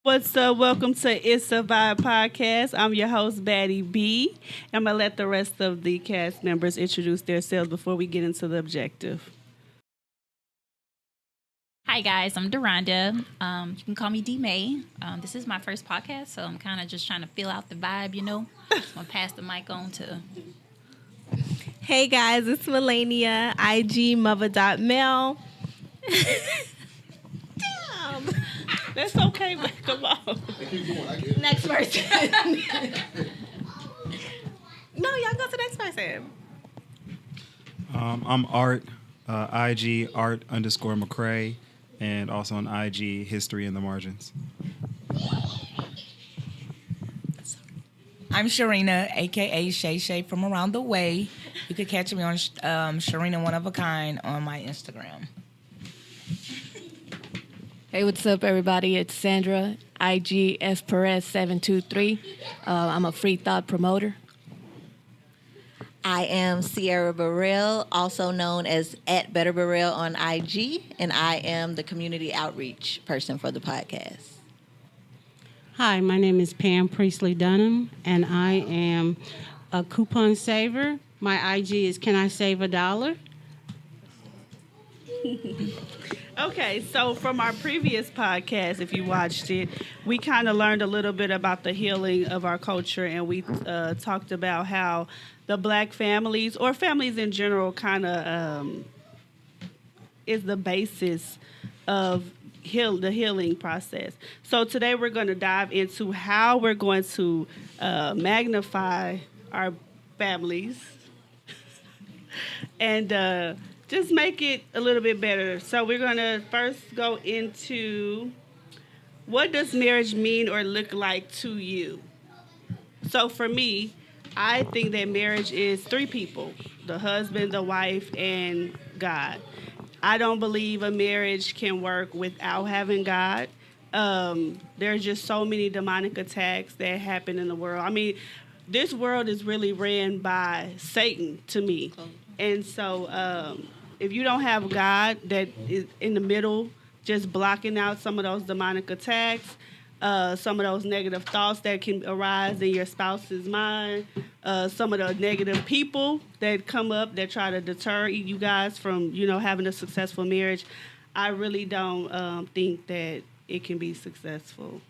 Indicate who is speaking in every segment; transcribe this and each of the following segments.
Speaker 1: What's up? Welcome to It's a Vibe podcast. I'm your host, Batty B. I'm going to let the rest of the cast members introduce themselves before we get into the objective.
Speaker 2: Hi, guys. I'm Deronda. You can call me D-May. This is my first podcast, so I'm kind of just trying to feel out the vibe, you know. So I'm going to pass the mic on to...
Speaker 3: Hey, guys. It's Melania, IG mother.mel. Damn.
Speaker 1: That's okay, but come on.
Speaker 3: Next person. No, y'all go to the next person.
Speaker 4: I'm Art, IG Art_McCray, and also on IG History in the Margins.
Speaker 5: I'm Sharina, a.k.a. Shay Shay from around the way. You could catch me on Sharina One of a Kind on my Instagram.
Speaker 6: Hey, what's up, everybody? It's Sandra, IG S Perez 723. I'm a free thought promoter.
Speaker 7: I am Sierra Burrell, also known as @BetterBurrell on IG, and I am the community outreach person for the podcast.
Speaker 8: Hi, my name is Pam Priestley Dunham, and I am a coupon saver. My IG is Can I Save $1?
Speaker 1: Okay, so from our previous podcast, if you watched it, we kind of learned a little bit about the healing of our culture, and we talked about how the black families, or families in general, kind of is the basis of the healing process. So today we're going to dive into how we're going to magnify our families and just make it a little bit better. So we're going to first go into what does marriage mean or look like to you? So for me, I think that marriage is three people, the husband, the wife, and God. I don't believe a marriage can work without having God. There's just so many demonic attacks that happen in the world. I mean, this world is really ran by Satan to me. And so if you don't have God that is in the middle, just blocking out some of those demonic attacks, some of those negative thoughts that can arise in your spouse's mind, some of the negative people that come up that try to deter you guys from, having a successful marriage, I really don't think that it can be successful.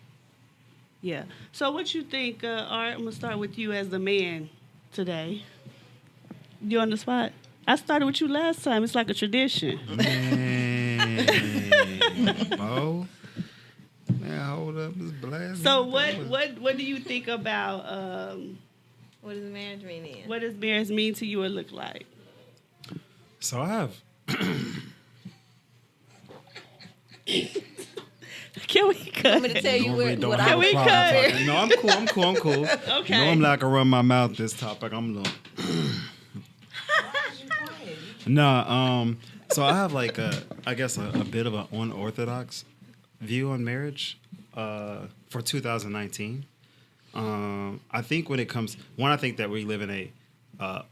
Speaker 1: Yeah. So what you think, Art? I'm going to start with you as the man today. You on the spot? I started with you last time. It's like a tradition.
Speaker 4: Man, Bo. Man, hold up. This blast.
Speaker 1: So what do you think about
Speaker 3: What does marriage mean then?
Speaker 1: what does marriage mean to you or look like?
Speaker 4: So I have...
Speaker 1: Can we cut?
Speaker 3: I'm going to tell you what
Speaker 4: Can
Speaker 1: we cut?
Speaker 4: No, I'm cool.
Speaker 1: Okay.
Speaker 4: Normally I can run my mouth this topic. I'm a little... So I have like a bit of an unorthodox view on marriage for 2019. I think when it comes, I think that we live in a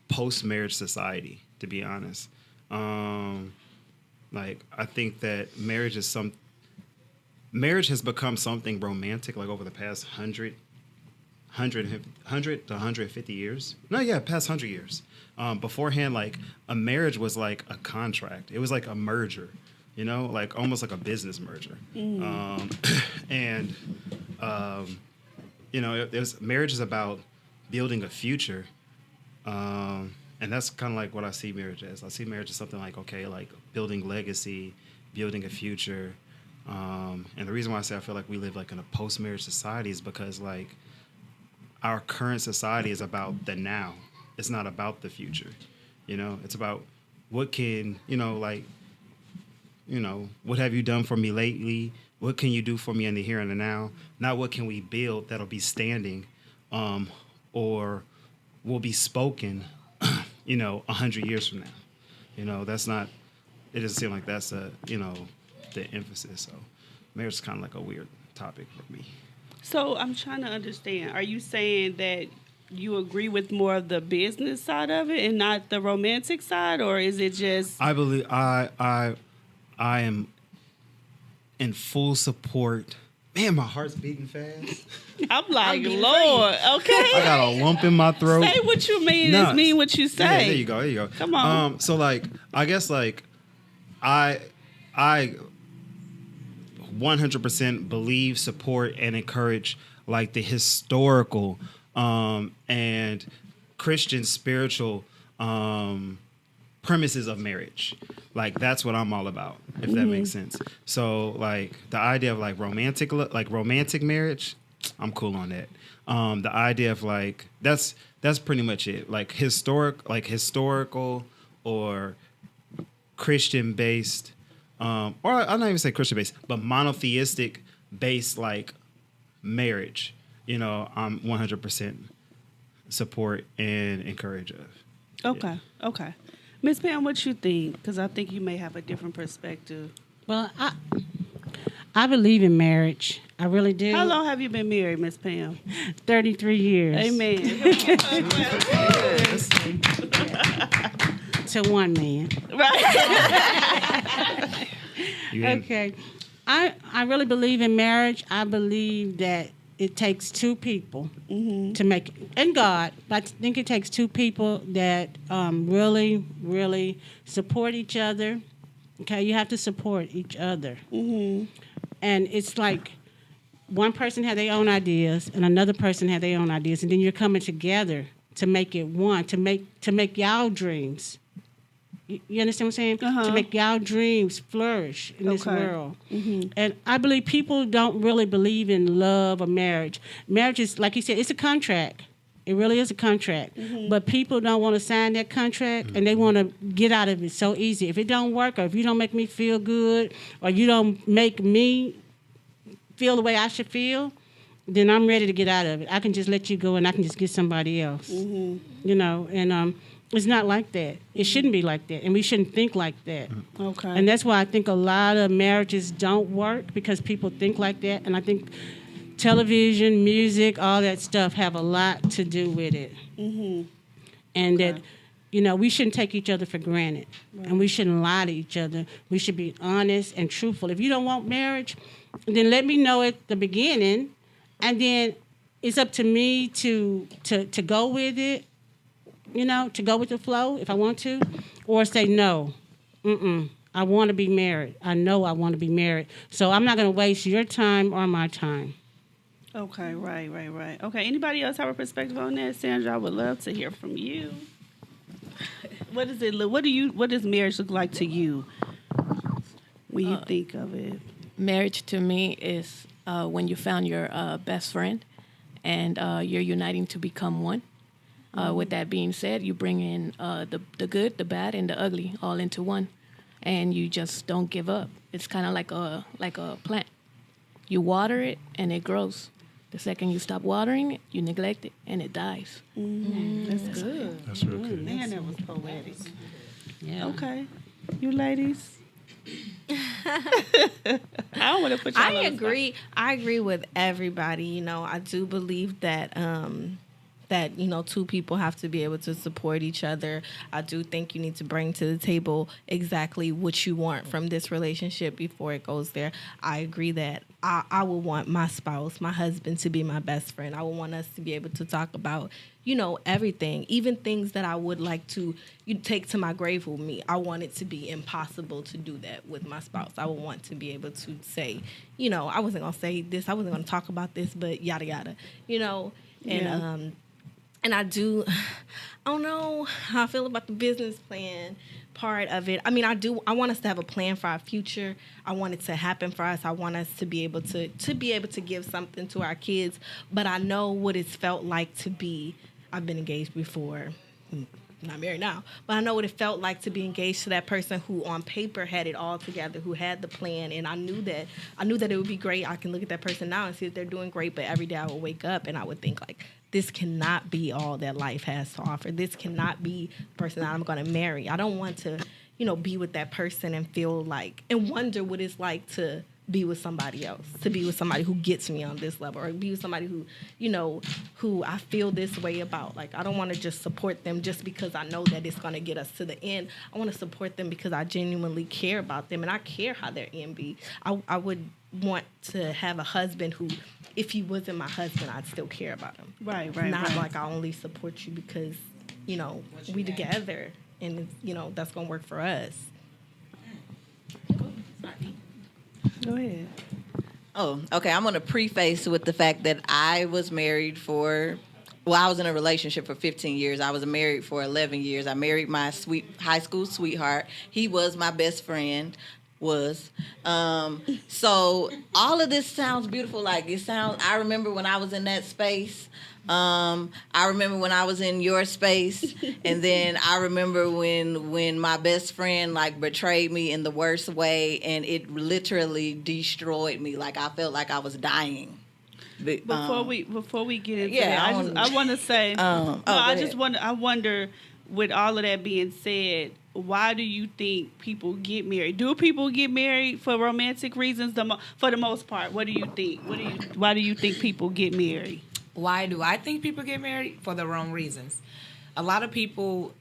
Speaker 4: post-marriage society, to be honest. I think that marriage has become something romantic, like over the past 100 to 150 years. No, yeah, past 100 years. Beforehand, like a marriage was like a contract. It was like a merger, like almost like a business merger. Marriage is about building a future. And that's kind of like what I see marriage as. I see marriage as something like, like building legacy, building a future. And the reason why I say I feel like we live like in a post-marriage society is because like our current society is about the now. It's not about the future. It's about what can, what have you done for me lately? What can you do for me in the here and the now? Not what can we build that'll be standing or will be spoken, 100 years from now. That's not, it doesn't seem like that's the emphasis. So marriage is kind of like a weird topic for me.
Speaker 1: So I'm trying to understand. Are you saying that you agree with more of the business side of it and not the romantic side, or is it just?
Speaker 4: I believe I am in full support Man, my heart's beating fast.
Speaker 1: I'm like,
Speaker 3: being
Speaker 1: Lord, okay.
Speaker 4: I got a lump in my throat.
Speaker 1: Say what you mean.
Speaker 4: Nah.
Speaker 1: Is mean what you say.
Speaker 4: Yeah, there you go. There you go.
Speaker 1: Come on.
Speaker 4: So like, I guess like, I 100% believe, support, and encourage like the historical and Christian spiritual premises of marriage. Like that's what I'm all about, if that makes sense. So like the idea of like romantic marriage, I'm cool on that. The idea of like that's pretty much it. Like historical or Christian based, or I'll not even say Christian based, but monotheistic based like marriage. You know, I'm 100% support and encourage of.
Speaker 1: Okay. Okay. Miss Pam, what you think? Because I think you may have a different perspective.
Speaker 8: Well, I believe in marriage. I really do.
Speaker 1: How long have you been married, Miss Pam?
Speaker 8: 33 years.
Speaker 1: Amen.
Speaker 8: To one man.
Speaker 1: Right.
Speaker 8: Okay. I really believe in marriage. I believe that it takes two people to make it. And God, but I think it takes two people that really, really support each other. Okay, you have to support each other. And it's like one person had their own ideas and another person had their own ideas, and then you're coming together to make it one, to make y'all dreams. You understand what I'm saying? To make y'all dreams flourish in this world. And I believe people don't really believe in love or marriage. Marriage is, like you said, it's a contract. It really is a contract. But people don't want to sign that contract, and they want to get out of it so easy. If it don't work, or if you don't make me feel good, or you don't make me feel the way I should feel, then I'm ready to get out of it. I can just let you go, and I can just get somebody else. You know, and it's not like that. It shouldn't be like that, and we shouldn't think like that.
Speaker 1: Okay.
Speaker 8: And that's why I think a lot of marriages don't work, because people think like that. And I think television, music, all that stuff have a lot to do with it. And that, you know, we shouldn't take each other for granted, and we shouldn't lie to each other. We should be honest and truthful. If you don't want marriage, then let me know at the beginning, and then it's up to me to go with it. You know, to go with the flow if I want to, or say no. I want to be married. I know I want to be married. So I'm not going to waste your time or my time.
Speaker 1: Okay, right. Okay, anybody else have a perspective on that? Sandra, I would love to hear from you. What does it look? What does marriage look like to you when you think of it?
Speaker 6: Marriage to me is when you found your best friend and you're uniting to become one. With that being said, you bring in the good, the bad, and the ugly all into one, and you just don't give up. It's kind of like a plant. You water it, and it grows. The second you stop watering it, you neglect it, and it dies.
Speaker 1: That's good.
Speaker 4: That's real good.
Speaker 1: Man, that was poetic.
Speaker 8: Yeah.
Speaker 1: Okay, you ladies. I don't want to put you.
Speaker 3: I agree. I agree with everybody. You know, I do believe that that, you know, two people have to be able to support each other. I do think you need to bring to the table exactly what you want from this relationship before it goes there. I agree that I would want my spouse, my husband, to be my best friend. I would want us to be able to talk about, you know, everything, even things that I would like to take to my grave with me. I want it to be impossible to do that with my spouse. I would want to be able to say, you know, I wasn't going to say this, I wasn't going to talk about this, but yada, yada, you know, and and I don't know how I feel about the business plan part of it. I mean, I want us to have a plan for our future. I want it to happen for us. I want us to be able to give something to our kids. But I know what it's felt like to be, I've been engaged before, not married now, but I know what it felt like to be engaged to that person who on paper had it all together, who had the plan, and I knew that it would be great. I can look at that person now and see that they're doing great, but every day I would wake up and I would think like, this cannot be all that life has to offer. This cannot be the person that I'm going to marry. I don't want to, you know, be with that person and feel like, and wonder what it's like to be with somebody else, to be with somebody who gets me on this level, or be with somebody who, you know, who I feel this way about. Like, I don't want to just support them just because I know that it's going to get us to the end. I want to support them because I genuinely care about them, and I care how their end be. I would want to have a husband who, if he wasn't my husband, I'd still care about him.
Speaker 1: Right.
Speaker 3: Not like I only support you because, we together and, that's going to work for us.
Speaker 1: Go ahead.
Speaker 7: Oh, okay. I'm going to preface with the fact that I was married I was in a relationship for 15 years. I was married for 11 years. I married my sweet high school sweetheart. He was my best friend. So all of this sounds beautiful. I remember when I was in that space. I remember when I was in your space, and then I remember when my best friend betrayed me in the worst way, and it literally destroyed me. I felt like I was dying.
Speaker 1: Before we get into that, I want to say, I wonder, with all of that being said, why do you think people get married? Do people get married for romantic reasons? For the most part, what do you think? Why do you think people get married?
Speaker 5: Why do I think people get married? For the wrong reasons. A lot of people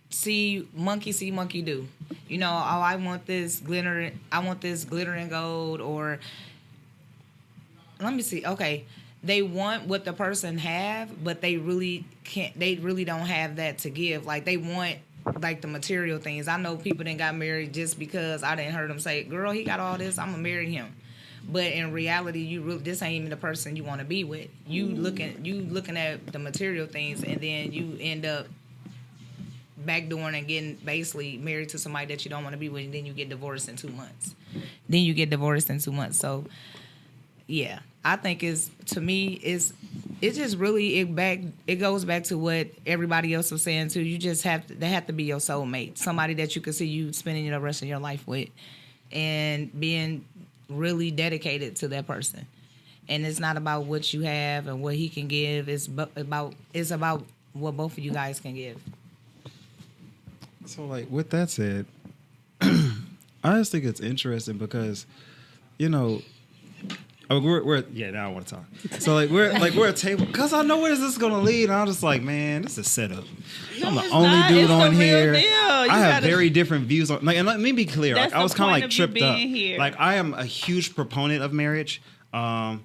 Speaker 5: see monkey do. I want this glitter and gold, or let me see. Okay, they want what the person have, but they really can't. They really don't have that to give. They want the material things. I know people that got married just because I didn't hear them say, "Girl, he got all this. I'm gonna marry him." But in reality, this ain't even the person you want to be with. You looking at the material things, and then you end up backdooring and getting basically married to somebody that you don't want to be with, and then you get divorced in 2 months. So, yeah, I think it just really it goes back to what everybody else was saying too. They have to be your soulmate, somebody that you can see you spending the rest of your life with, and being really dedicated to that person. And it's not about what you have and what he can give. It's about what both of you guys can give.
Speaker 4: So, with that said, I just think it's interesting because, now I want to talk. So, we're at table because I know where this is going to lead. And I'm just like, man, this is set up. I'm the only dude on here. I have very different views on. And let me be clear. I was kind of tripped up. Here. I am a huge proponent of marriage. I'm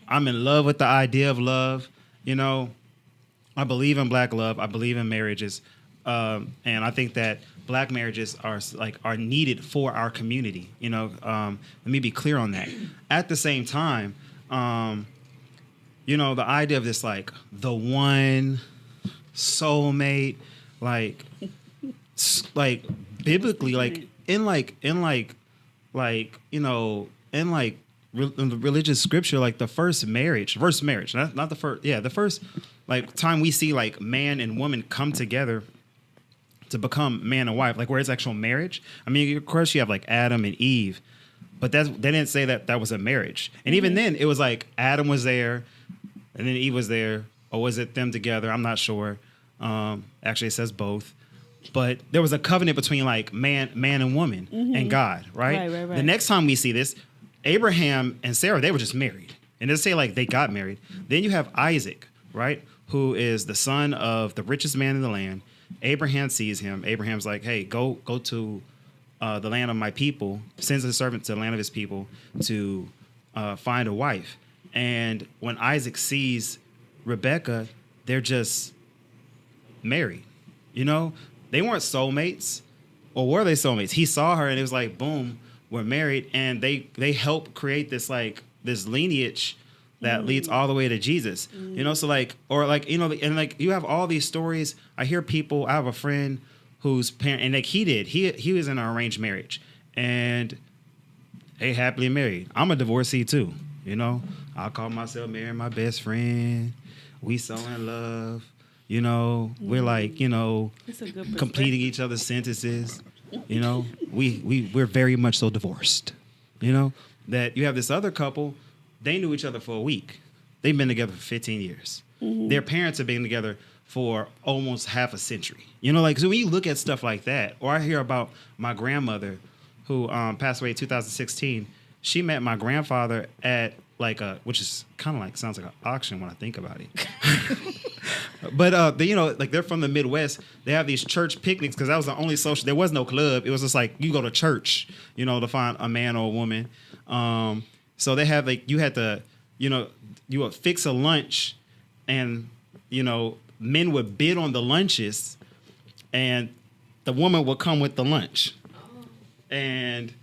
Speaker 4: in love with the idea of love. I believe in black love. I believe in marriages. And I think that black marriages are needed for our community. Let me be clear on that. At the same time, the idea of this the one soulmate, biblically, in the religious scripture, the first marriage, not the first, the first time we see man and woman come together to become man and wife, where it's actual marriage. I mean, of course you have Adam and Eve, but they didn't say that was a marriage. And even then it was Adam was there and then Eve was there, or was it them together? I'm not sure. Actually it says both, but there was a covenant between man and woman and God, right? Right. The next time we see this, Abraham and Sarah, they were just married. And it doesn't say they got married. Then you have Isaac, right? Who is the son of the richest man in the land. Abraham sees him. Abraham's like, hey, go to the land of my people, sends a servant to the land of his people to find a wife. And when Isaac sees Rebecca, they're just married. They weren't soulmates. Or were they soulmates? He saw her and it was like, boom, we're married. And they help create this this lineage that leads all the way to Jesus, so and you have all these stories. I hear people. I have a friend whose parent, and he was in an arranged marriage, and they happily married. I'm a divorcee too, I call myself marrying my best friend. We so in love, we're completing each other's sentences, we're very much so divorced, that you have this other couple. They knew each other for a week. They've been together for 15 years. Their parents have been together for almost half a century. So when you look at stuff like that, or I hear about my grandmother who passed away in 2016, she met my grandfather at which is kind of sounds like an auction when I think about it. But like they're from the Midwest. They have these church picnics because that was the only social. There was no club. It was just like you go to church, to find a man or a woman. So they have like you had to, you would fix a lunch, and men would bid on the lunches, and the woman would come with the lunch, and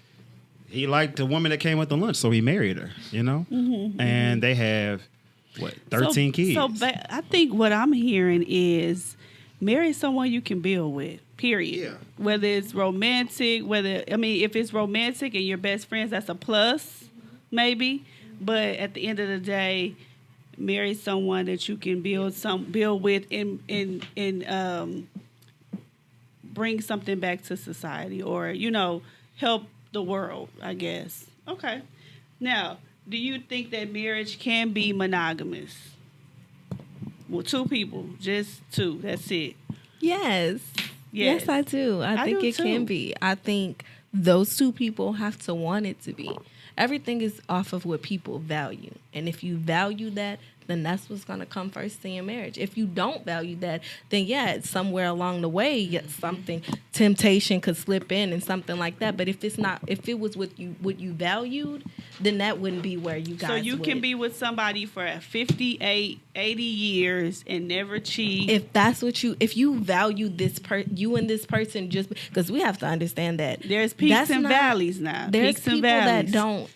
Speaker 4: he liked the woman that came with the lunch, so he married her. And they have. 13 kids.
Speaker 1: So I think what I'm hearing is marry someone you can build with, period.
Speaker 4: Yeah.
Speaker 1: Whether it's romantic, if it's romantic and you're best friends, that's a plus, maybe. But at the end of the day, marry someone that you can build with and bring something back to society or, help the world, I guess. Okay. Now, do you think that marriage can be monogamous? Well, 2 people, just 2. That's it.
Speaker 3: Yes. Yes, I do. I think it can be. I think those 2 people have to want it to be. Everything is off of what people value. And if you value that, then that's what's going to come first in your marriage. If you don't value that, then it's somewhere along the way, something, temptation could slip in and something like that. But if it was what you valued, then that wouldn't be where you guys
Speaker 1: So you can be with somebody for 58, 80 years and never cheat.
Speaker 3: If you value you and this person, just because we have to understand that
Speaker 1: there's peaks and valleys now.
Speaker 3: There's
Speaker 1: peaks and
Speaker 3: people
Speaker 1: valleys.
Speaker 3: that don't.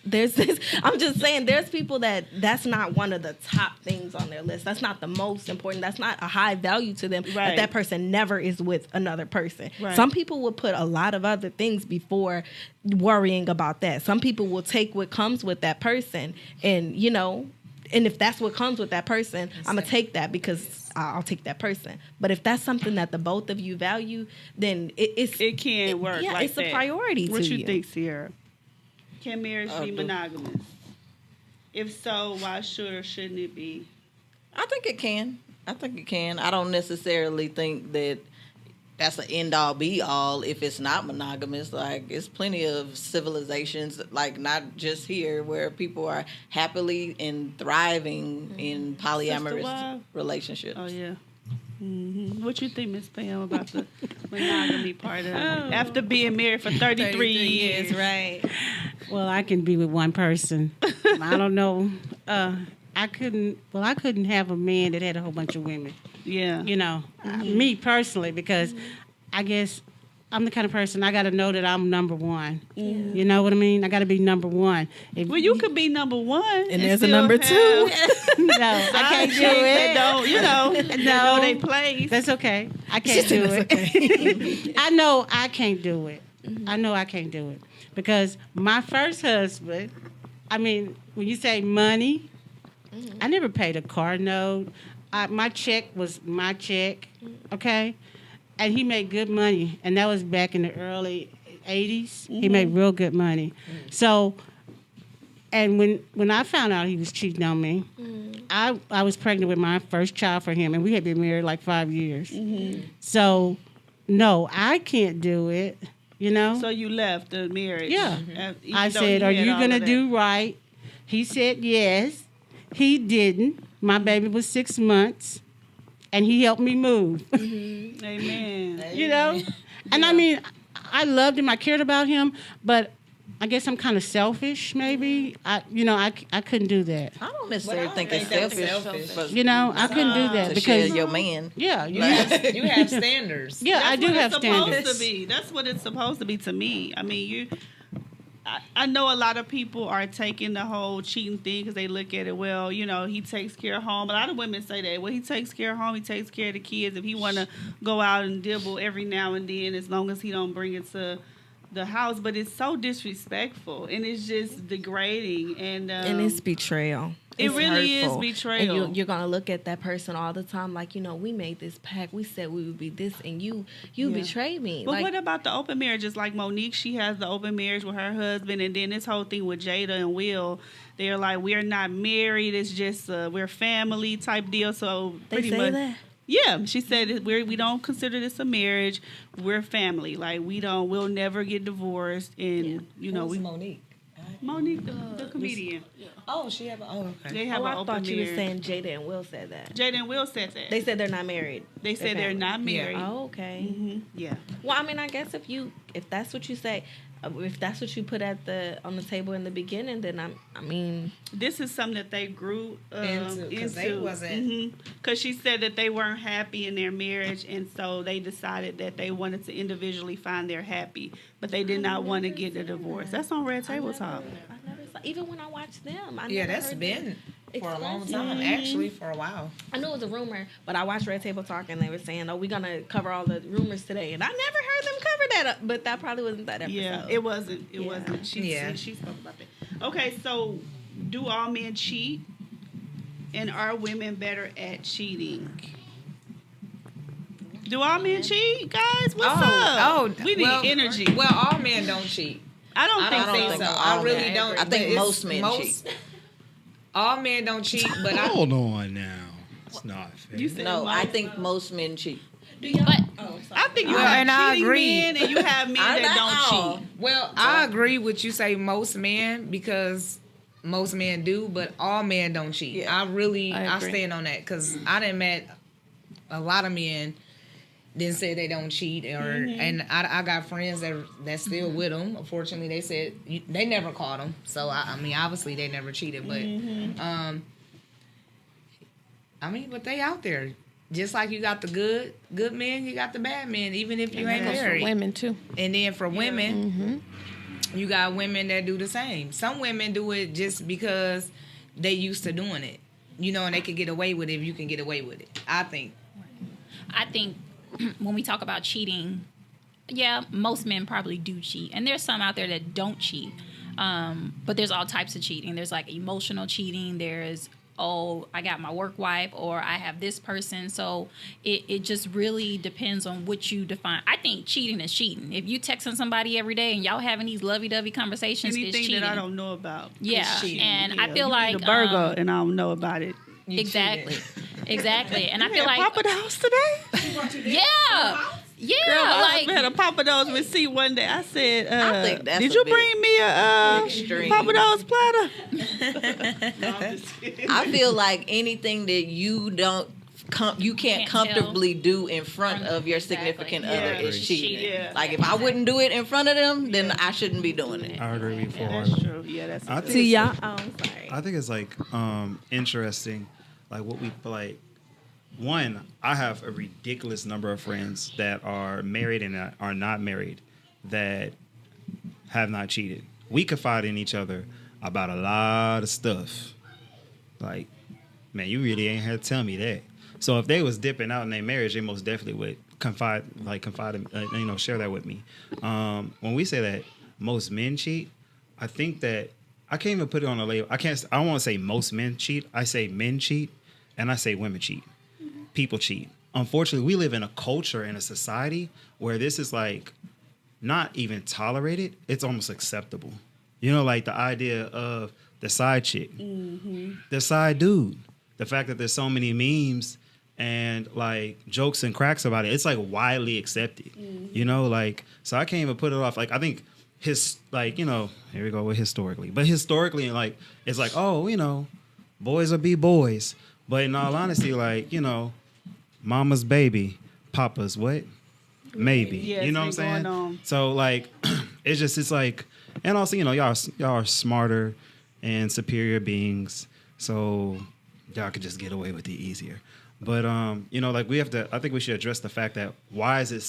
Speaker 3: I'm just saying, there's people that's not one of the top things on their list. That's not the most important. That's not a high value to them.
Speaker 1: Right.
Speaker 3: That person never is with another person.
Speaker 1: Right.
Speaker 3: Some people will put a lot of other things before worrying about that. Some people will take what comes with that person, and and if that's what comes with that person, I'm gonna take that because I'll take that person. But if that's something that the both of you value, then it can work. Yeah, it's a priority to you.
Speaker 1: What you think, Sierra? Can marriage be monogamous? If so, why should or shouldn't it be?
Speaker 7: I think it can. I don't necessarily think that that's an end all be all if it's not monogamous. Like, it's plenty of civilizations, like not just here, where people are happily and thriving in polyamorous relationships.
Speaker 1: Oh yeah. Mm-hmm. What you think, Miss Pam, about the monogamy part of it? After being married for 33 years,
Speaker 3: right?
Speaker 8: Well, I can be with one person. I don't know. I couldn't have a man that had a whole bunch of women.
Speaker 1: Yeah.
Speaker 8: Me personally, because I guess I'm the kind of person, I got to know that I'm number one. Mm. You know what I mean? I got to be number one.
Speaker 1: Well, you could be number one.
Speaker 3: And there's a number 2.
Speaker 8: No, I can't do it.
Speaker 1: No, they place.
Speaker 8: That's okay. I can't do it. Okay. I know I can't do it. I know I can't do it. Because my first husband, when you say money, I never paid a car note. My check was my check, okay? And he made good money, and that was back in the early 80s. Mm-hmm. He made real good money. Mm-hmm. So, and when I found out he was cheating on me, I was pregnant with my first child for him, and we had been married like 5 years. Mm-hmm. So, no, I can't do it,
Speaker 1: So you left the marriage.
Speaker 8: Yeah. I said, are you going to do right? He said yes. He didn't. My baby was 6 months, and he helped me move.
Speaker 1: Mm-hmm. Amen.
Speaker 8: And I loved him. I cared about him, but I guess I'm kind of selfish. Maybe I couldn't do that.
Speaker 7: I don't necessarily think it's selfish.
Speaker 8: I couldn't do that because
Speaker 7: share your man.
Speaker 8: Yeah,
Speaker 5: you have standards.
Speaker 8: Yeah, I do have standards.
Speaker 1: That's what it's supposed to be to me. I know a lot of people are taking the whole cheating thing because they look at it, well, he takes care of home. A lot of women say that. Well, he takes care of home. He takes care of the kids. If he want to go out and dibble every now and then, as long as he don't bring it to the house. But it's so disrespectful, and it's just degrading. And
Speaker 3: it's betrayal.
Speaker 1: It really is betrayal.
Speaker 3: And you're going to look at that person all the time like, we made this pact. We said we would be this, and you betrayed me.
Speaker 1: But what about the open marriages? Like Monique, she has the open marriage with her husband, and then this whole thing with Jada and Will, they're like, we're not married. It's just we're family type deal. So
Speaker 3: they say that?
Speaker 1: Yeah, she said we don't consider this a marriage. We're family. Like we'll never get divorced, and
Speaker 5: Who's Monique?
Speaker 1: Monique, the comedian.
Speaker 5: Oh, she have. Okay.
Speaker 1: They have
Speaker 3: Oh,
Speaker 1: an
Speaker 3: I
Speaker 1: open
Speaker 3: thought you were
Speaker 1: marriage.
Speaker 3: saying Jada and Will said that.
Speaker 1: Jada and Will said that.
Speaker 3: They said they're not married.
Speaker 1: They said they're not married.
Speaker 3: Oh, okay.
Speaker 1: Yeah.
Speaker 3: Well, I mean, I guess if that's what you say, if that's what you put on the table in the beginning, then I mean,
Speaker 1: This is something that they grew
Speaker 5: Into, 'cause they wasn't-
Speaker 1: Because she said that they weren't happy in their marriage, and so they decided that they wanted to individually find their happy, but they did not want to get a divorce. That's on Red Table Talk.
Speaker 3: I never saw, even when I watched them.
Speaker 5: Yeah,
Speaker 3: never
Speaker 5: that's
Speaker 3: heard
Speaker 5: been
Speaker 3: them
Speaker 5: for a long
Speaker 3: express
Speaker 5: time.
Speaker 3: it.
Speaker 5: Actually, for a while.
Speaker 3: I knew it was a rumor, but I watched Red Table Talk and they were saying, "Oh, we're gonna cover all the rumors today," and I never heard them cover that up. But that probably wasn't that episode.
Speaker 1: Yeah, it wasn't. It
Speaker 3: Yeah.
Speaker 1: wasn't.
Speaker 5: Yeah.
Speaker 1: She spoke about that. Okay, so do all men cheat, and are women better at cheating? Do all men cheat, guys? What's up? We need energy.
Speaker 5: Well, all men don't cheat.
Speaker 1: I don't
Speaker 5: I
Speaker 1: think
Speaker 5: don't
Speaker 1: so.
Speaker 5: think so.
Speaker 7: all
Speaker 5: I really
Speaker 7: men.
Speaker 5: don't.
Speaker 7: I think
Speaker 5: but
Speaker 7: most
Speaker 5: it's
Speaker 7: men cheat.
Speaker 5: All men don't cheat, but I.
Speaker 4: Hold on now. It's not fair.
Speaker 1: You said
Speaker 7: No, I
Speaker 1: most.
Speaker 7: think most men cheat.
Speaker 2: But
Speaker 1: I think you
Speaker 5: Well,
Speaker 1: have
Speaker 5: and I
Speaker 1: cheating
Speaker 5: agree.
Speaker 1: men and you have men that
Speaker 7: Not
Speaker 1: don't
Speaker 7: all.
Speaker 1: cheat.
Speaker 5: Well, I agree with you say most men because most men do, but all men don't cheat.
Speaker 7: Yeah.
Speaker 5: I
Speaker 6: I agree.
Speaker 5: stand on that because I done met a lot of men that say they don't cheat, and I got friends that still with them. Unfortunately, they said they never caught them. So I mean, obviously they never cheated, but I mean, but they out there. Just like you got the good men, you got the bad men, even if you ain't
Speaker 6: Goes for
Speaker 5: married.
Speaker 6: women too.
Speaker 5: And then for women, you got women that do the same. Some women do it just because they used to doing it, and they could get away with it if you can get away with it. I think.
Speaker 2: when we talk about cheating, yeah, most men probably do cheat. And there's some out there that don't cheat. But there's all types of cheating. There's like emotional cheating. There's, oh, I got my work wife, or I have this person. So it just really depends on what you define. I think cheating is cheating. If you texting somebody every day and y'all having these lovey-dovey conversations, it's
Speaker 1: Anything
Speaker 2: cheating.
Speaker 1: that I don't know about.
Speaker 2: Yeah,
Speaker 1: is cheating.
Speaker 2: and I
Speaker 1: Yeah,
Speaker 2: feel
Speaker 1: you
Speaker 2: like
Speaker 1: eat a burger and I don't know about it.
Speaker 2: exactly, exactly. And I
Speaker 1: You
Speaker 2: feel
Speaker 1: had
Speaker 2: like
Speaker 1: Papa Do's today?
Speaker 2: yeah,
Speaker 1: Girl, my
Speaker 2: like
Speaker 1: husband had a Papa Do's receipt one day. I said,
Speaker 7: I think that's
Speaker 1: did
Speaker 7: a
Speaker 1: you
Speaker 7: bit
Speaker 1: bring me a
Speaker 7: extreme.
Speaker 1: Papa Do's platter? No, I'm just kidding.
Speaker 7: I feel like anything that you you can't
Speaker 2: Can't
Speaker 7: comfortably do in front of your
Speaker 2: Exactly.
Speaker 7: significant
Speaker 1: Yeah.
Speaker 7: other is cheating.
Speaker 1: Yeah.
Speaker 7: Like if I wouldn't do it in front of them, then I shouldn't be doing it.
Speaker 4: I agree with you.
Speaker 1: Yeah, that's true. Yeah, that's
Speaker 4: I
Speaker 1: a
Speaker 4: think
Speaker 1: good-
Speaker 3: See y'all. Oh, I'm sorry.
Speaker 4: I think it's like interesting, like what we like. One, I have a ridiculous number of friends that are married and are not married that have not cheated. We confide in each other about a lot of stuff. Like, man, you really ain't had to tell me that. So if they was dipping out in their marriage, they most definitely would confide, share that with me. When we say that most men cheat, I think that I can't even put it on a label. I don't want to say most men cheat. I say men cheat, and I say women cheat. People cheat. Unfortunately, we live in a culture and a society where this is like not even tolerated. It's almost acceptable. Like the idea of the side chick, the side dude, the fact that there's so many memes and like jokes and cracks about it. It's like widely accepted, so I can't even put it off. Like I think here we go with historically, but historically, like it's like, oh, boys will be boys, but in all honesty, like mama's baby, papa's what? Maybe.
Speaker 1: Yeah,
Speaker 4: You know what I'm
Speaker 1: it's been
Speaker 4: saying?
Speaker 1: going on.
Speaker 4: So like it's like, and also, y'all are smarter and superior beings, so y'all could just get away with it easier. But like I think we should address the fact that why is it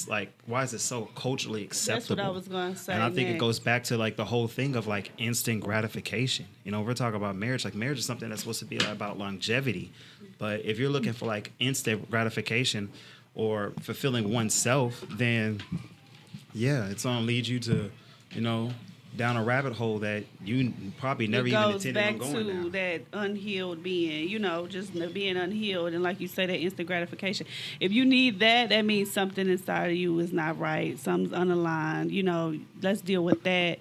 Speaker 4: so culturally acceptable?
Speaker 1: That's what I was gonna say.
Speaker 4: And I think it
Speaker 1: next.
Speaker 4: goes back to like the whole thing of like instant gratification. We're talking about marriage. Like marriage is something that's supposed to be about longevity. But if you're looking for like instant gratification or fulfilling oneself, then yeah, it's gonna lead you to, down a rabbit hole that you probably never even
Speaker 1: goes
Speaker 4: intended
Speaker 1: back
Speaker 4: on going
Speaker 1: to
Speaker 4: down.
Speaker 1: that unhealed being, just being unhealed, and like you say, that instant gratification. If you need that, that means something inside of you is not right. Something's unaligned. Let's deal with that,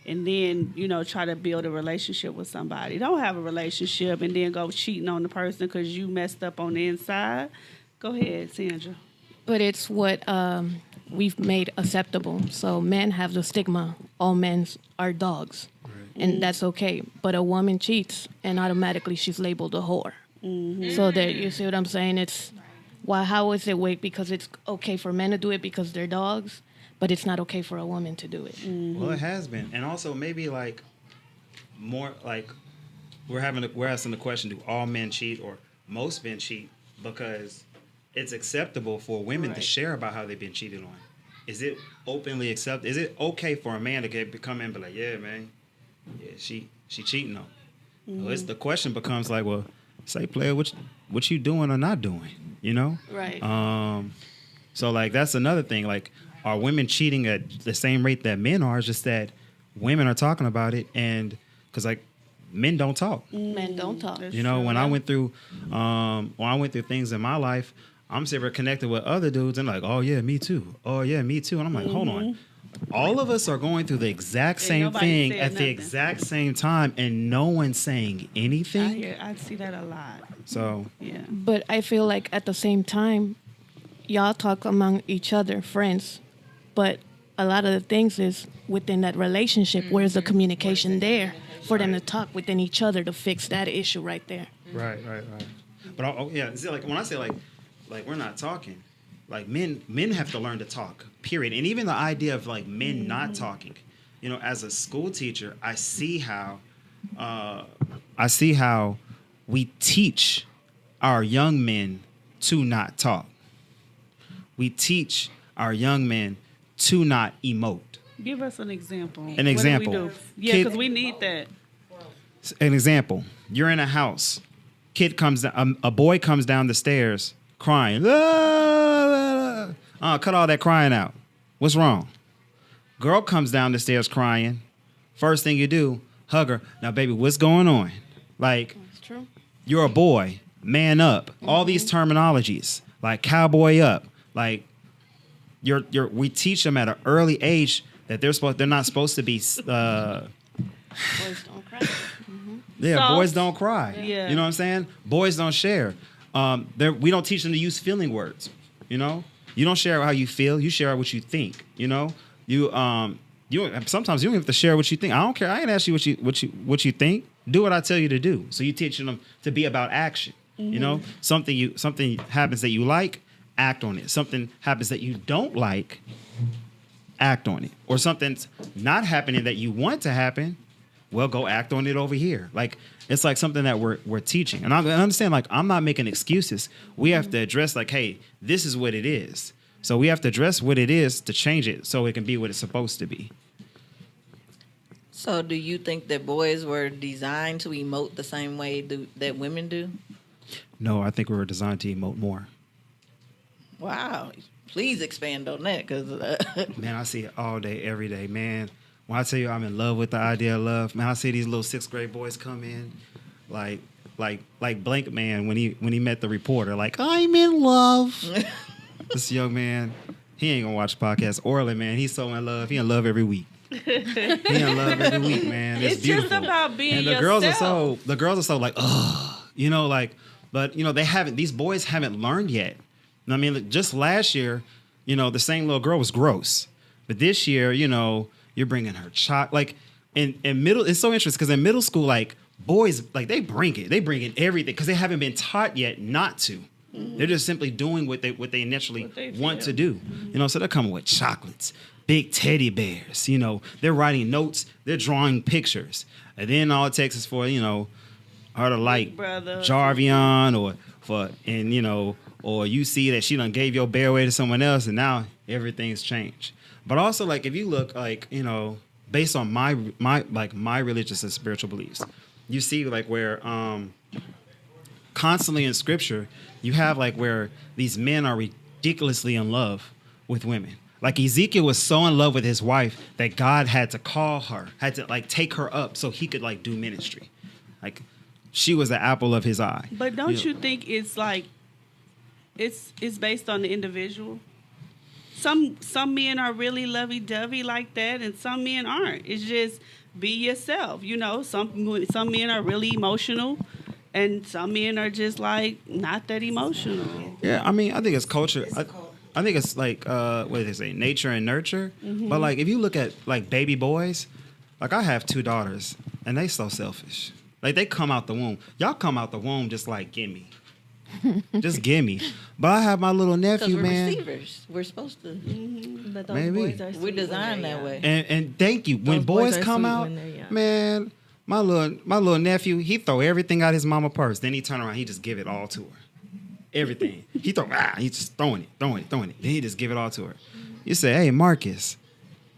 Speaker 1: and then try to build a relationship with somebody. Don't have a relationship and then go cheating on the person because you messed up on the inside. Go ahead, Sandra.
Speaker 6: But it's what we've made acceptable. So men have the stigma, all men are dogs.
Speaker 4: Right.
Speaker 6: and that's okay. But a woman cheats, and automatically she's labeled a whore. So that, you see what I'm saying? It's why? How is it wait? Because it's okay for men to do it because they're dogs, but it's not okay for a woman to do it.
Speaker 4: Well, it has been, and also maybe like more like we're asking the question: do all men cheat or most men cheat? Because it's acceptable for women to share about how they've been cheated on. Is it openly accepted? Is it okay for a man to come in and be like, yeah, man, yeah, she cheating on me? Well, the question becomes like, well, say, player, what you doing or not doing? You know?
Speaker 6: Right.
Speaker 4: So like that's another thing. Like, are women cheating at the same rate that men are? It's just that women are talking about it, and because like men don't talk.
Speaker 6: Men don't talk.
Speaker 4: You know, when I went through things in my life, I'm super connected with other dudes and like, oh yeah, me too. Oh yeah, me too. And I'm like, hold on. All of us are going through the exact same thing at the exact same time, and no one's saying anything.
Speaker 1: I see that a lot.
Speaker 4: So
Speaker 1: Yeah.
Speaker 6: But I feel like at the same time, y'all talk among each other, friends, but a lot of the things is within that relationship. Where's the communication there for them to talk within each other to fix that issue right there?
Speaker 4: Right. But yeah, see, like when I say like we're not talking, like men have to learn to talk. Period. And even the idea of like men not talking, you know, as a school teacher, I see how we teach our young men to not talk. We teach our young men to not emote.
Speaker 1: Give us an example.
Speaker 4: An example.
Speaker 1: What do we do? Yeah, because we need that.
Speaker 4: An example. You're in a house. Kid comes down, a boy comes down the stairs crying. Cut all that crying out. What's wrong? Girl comes down the stairs crying. First thing you do, hug her. Now, baby, what's going on? Like,
Speaker 6: That's true.
Speaker 4: you're a boy, man up. All these terminologies, like cowboy up. Like, we teach them at an early age that they're not supposed to be.
Speaker 6: Boys don't cry.
Speaker 4: Yeah,
Speaker 1: Soft.
Speaker 4: boys don't cry.
Speaker 1: Yeah.
Speaker 4: You know what I'm saying? Boys don't share. We don't teach them to use feeling words. You know, you don't share how you feel. You share what you think. You know, you sometimes you don't have to share what you think. I don't care. I ain't ask you what you think. Do what I tell you to do. So you teaching them to be about action. You know, something happens that you like, act on it. Something happens that you don't like, act on it. Or something's not happening that you want to happen. Well, go act on it over here. Like, it's like something that we're teaching. And I understand, like, I'm not making excuses. We have to address, like, hey, this is what it is. So we have to address what it is to change it so it can be what it's supposed to be.
Speaker 7: So do you think that boys were designed to emote the same way that women do?
Speaker 4: No, I think we were designed to emote more.
Speaker 7: Wow. Please expand on that, because
Speaker 4: Man, I see it all day, every day, man. When I tell you I'm in love with the idea of love, man, I see these little 6th grade boys come in, like Blank Man when he met the reporter, like, I'm in love. This young man, he ain't gonna watch the podcast. Orland, man, he's so in love. He in love every week. He in love every week, man. It's beautiful.
Speaker 1: Just about being
Speaker 4: and the
Speaker 1: yourself.
Speaker 4: girls are so like, ugh, you know, like, but you know, these boys haven't learned yet. I mean, just last year, you know, the same little girl was gross, but this year, you know, you're bringing her like in middle. It's so interesting because in middle school, like boys, like they bring in everything because they haven't been taught yet not to. They're just simply doing what they initially want to do. You know, so they're coming with chocolates, big teddy bears. You know, they're writing notes, they're drawing pictures, and then all it takes is for, you know, her to like Jarvion or you see that she done gave your bear away to someone else, and now everything's changed. But also, like, if you look, like, you know, based on my religious and spiritual beliefs, you see, like, where constantly in Scripture, you have, like, where these men are ridiculously in love with women. Like, Ezekiel was so in love with his wife that God had to call her, had to, like, take her up so he could, like, do ministry. Like, she was the apple of his eye.
Speaker 1: But don't you think it's, like, it's based on the individual? Some men are really lovey-dovey like that, and some men aren't. It's just be yourself. You know, some men are really emotional, and some men are just like not that emotional.
Speaker 4: Yeah, I mean, I think it's culture. I think it's like what do they say, nature and nurture. But like, if you look at like baby boys, Like I have 2 daughters, and they so selfish. Like they come out the womb. Y'all come out the womb just like gimme. Just gimme. But I have my little
Speaker 7: Because
Speaker 4: nephew,
Speaker 7: we're
Speaker 4: man.
Speaker 7: receivers. We're supposed to.
Speaker 3: But those
Speaker 4: Maybe.
Speaker 3: boys are sweet
Speaker 7: We're
Speaker 3: when
Speaker 7: designed
Speaker 3: they're
Speaker 7: that
Speaker 3: young.
Speaker 7: way.
Speaker 4: And thank you. When
Speaker 3: Those boys
Speaker 4: boys
Speaker 3: are
Speaker 4: come
Speaker 3: sweet
Speaker 4: out,
Speaker 3: when they're young.
Speaker 4: man, my little nephew, he throw everything out his mama purse. Then he turn around, he just give it all to her. Everything. He just throwing it. Then he just give it all to her. You say, hey, Marcus,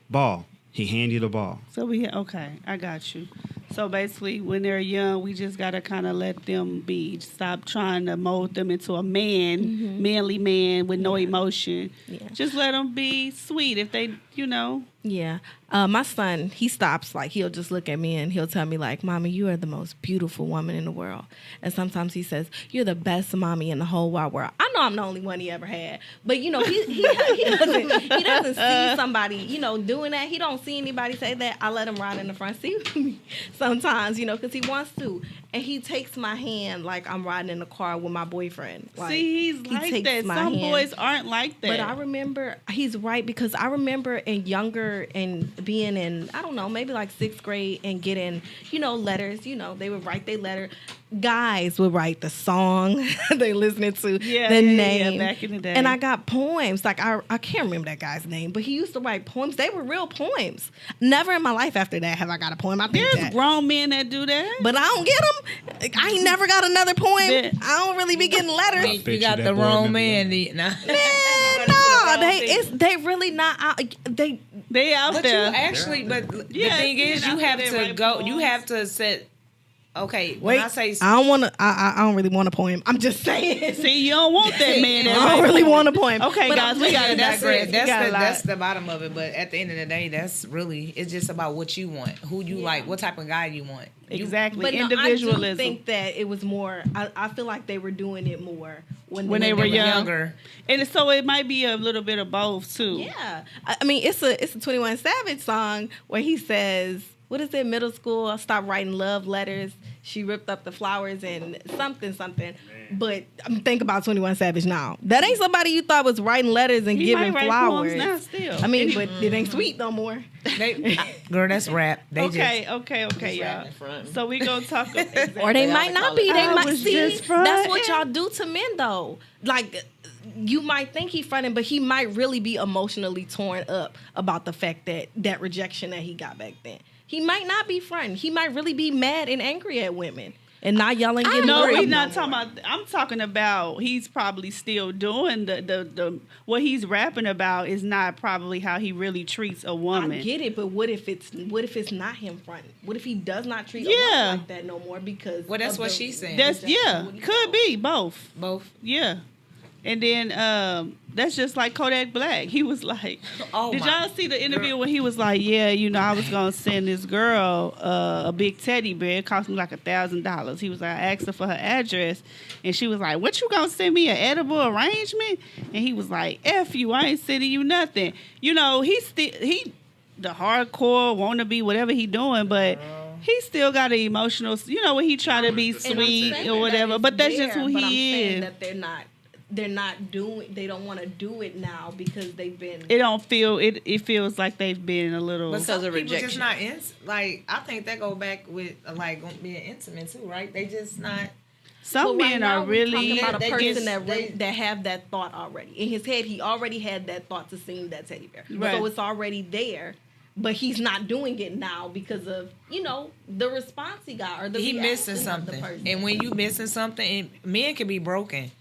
Speaker 4: ball. He hand you the ball.
Speaker 1: So okay, I got you. So basically, when they're young, we just gotta kind of let them be. Stop trying to mold them into a manly man with no emotion.
Speaker 3: Yeah.
Speaker 1: Just let them be sweet if they,
Speaker 3: Yeah. My son, he stops, like, he'll just look at me and he'll tell me, like, Mommy, you are the most beautiful woman in the world. And sometimes he says, you're the best mommy in the whole wide world. I know I'm the only one he ever had. But, he doesn't see somebody, doing that. He don't see anybody say that. I let him ride in the front seat with me sometimes, because he wants to. And he takes my hand like I'm riding in the car with my boyfriend. Like,
Speaker 1: see, he's like
Speaker 3: takes
Speaker 1: that.
Speaker 3: my
Speaker 1: Some
Speaker 3: hand.
Speaker 1: boys aren't like that.
Speaker 3: But I remember, he's right, because I remember in younger and being in, I don't know, maybe like 6th grade and getting, letters, they would write their letter. Guys would write the song they listening to, the name.
Speaker 1: back in the day.
Speaker 3: And I got poems. Like, I can't remember that guy's name, but he used to write poems. They were real poems. Never in my life after that have I got a poem. I think
Speaker 1: There's
Speaker 3: that.
Speaker 1: grown men that do that.
Speaker 3: But I don't get them. I ain't never got another poem.
Speaker 1: Yeah.
Speaker 3: I don't really be getting letters.
Speaker 4: bet
Speaker 5: You
Speaker 4: you
Speaker 5: got
Speaker 4: that
Speaker 5: the
Speaker 4: boy
Speaker 5: wrong
Speaker 4: remember
Speaker 5: man.
Speaker 4: that.
Speaker 3: Man, no, they really not out.
Speaker 1: They out
Speaker 5: But
Speaker 1: there.
Speaker 5: you actually, but
Speaker 1: Yeah,
Speaker 5: the thing is,
Speaker 1: and
Speaker 5: you
Speaker 1: after
Speaker 5: have
Speaker 1: they
Speaker 5: to
Speaker 1: write
Speaker 5: go. You
Speaker 1: poems.
Speaker 5: have to set. Okay,
Speaker 3: Wait,
Speaker 5: when I say
Speaker 3: I don't want to. I don't really want a poem. I'm just saying.
Speaker 1: See, you don't want that man. that
Speaker 3: I don't
Speaker 1: write
Speaker 3: really
Speaker 1: poems.
Speaker 3: want a poem.
Speaker 1: Okay,
Speaker 3: But
Speaker 1: guys,
Speaker 3: I'm
Speaker 1: we
Speaker 3: just-
Speaker 1: gotta
Speaker 5: that's
Speaker 1: digress.
Speaker 5: it.
Speaker 1: We got a lot.
Speaker 5: That's the bottom of it. But at the end of the day, that's really it's just about what you want, who you like, what type of guy you want.
Speaker 1: Exactly.
Speaker 3: But no,
Speaker 1: Individualism.
Speaker 3: I do think that it was more. I feel like they were doing it more
Speaker 1: When they were young.
Speaker 5: younger.
Speaker 1: And so it might be a little bit of both too.
Speaker 3: Yeah, I mean, it's a 21 Savage song where he says, "What is it? Middle school. I stopped writing love letters. She ripped up the flowers and something." But I'm thinking about 21 Savage now. That ain't somebody you thought was writing letters and
Speaker 1: He
Speaker 3: giving
Speaker 1: might write
Speaker 3: flowers.
Speaker 1: poems now still.
Speaker 3: I mean, but it ain't sweet no more.
Speaker 5: Girl, that's rap. They
Speaker 1: Okay,
Speaker 5: just,
Speaker 1: okay, y'all.
Speaker 7: in front.
Speaker 1: So we gonna talk.
Speaker 3: Or they
Speaker 7: They
Speaker 3: might
Speaker 7: oughta
Speaker 3: not
Speaker 7: call
Speaker 3: be.
Speaker 7: it
Speaker 3: They
Speaker 1: I
Speaker 3: might
Speaker 1: was
Speaker 3: see.
Speaker 1: just
Speaker 3: That's what
Speaker 1: fronting.
Speaker 3: y'all do to men, though. Like, you might think he fronting, but he might really be emotionally torn up about the fact that rejection that he got back then. He might not be fronting. He might really be mad and angry at women and not yelling. Getting
Speaker 1: No,
Speaker 3: worried
Speaker 1: we're not
Speaker 3: no
Speaker 1: talking
Speaker 3: more.
Speaker 1: about. I'm talking about. He's probably still doing the what he's rapping about is not probably how he really treats a woman.
Speaker 3: I get it, but what if it's not him fronting? What if he does not treat a
Speaker 1: Yeah.
Speaker 3: woman like that no more because?
Speaker 5: well, that's
Speaker 3: of
Speaker 5: what
Speaker 3: the-
Speaker 5: she's saying.
Speaker 1: That's could be both.
Speaker 5: both.
Speaker 1: Yeah. And then that's just like Kodak Black. He was like,
Speaker 5: Oh,
Speaker 1: did
Speaker 5: my
Speaker 1: y'all see the interview when he was like, yeah, I was going to send this girl a big teddy bear. It cost me like $1,000. He was like, I asked her for her address. And she was like, what, you going to send me an edible arrangement? And he was like, F you, I ain't sending you nothing. He the hardcore, want to be whatever he doing, but he still got an emotional, when he try to be
Speaker 3: And I'm
Speaker 1: sweet
Speaker 3: saying
Speaker 1: or
Speaker 3: that
Speaker 1: whatever.
Speaker 3: it's
Speaker 1: But that's just
Speaker 3: there,
Speaker 1: who
Speaker 3: but I'm
Speaker 1: he
Speaker 3: saying
Speaker 1: is.
Speaker 3: that they're not doing. They don't want to do it now because they've been.
Speaker 1: It don't feel it feels like they've been a little.
Speaker 5: But some
Speaker 7: of
Speaker 5: people just
Speaker 7: rejection.
Speaker 5: not like. I think that go back with like being intimate too, right? They just not.
Speaker 1: Some
Speaker 3: But right
Speaker 1: men
Speaker 3: now
Speaker 1: are
Speaker 3: we're
Speaker 1: really.
Speaker 3: talking about a
Speaker 5: they
Speaker 3: person
Speaker 5: just-
Speaker 3: that have that thought already in his head. He already had that thought to sing that teddy bear,
Speaker 1: Right.
Speaker 3: so it's already there. But he's not doing it now because of the response he got or the
Speaker 5: He
Speaker 3: reaction
Speaker 5: missing
Speaker 3: of the
Speaker 5: something,
Speaker 3: person.
Speaker 5: and when you missing something, and men can be broken.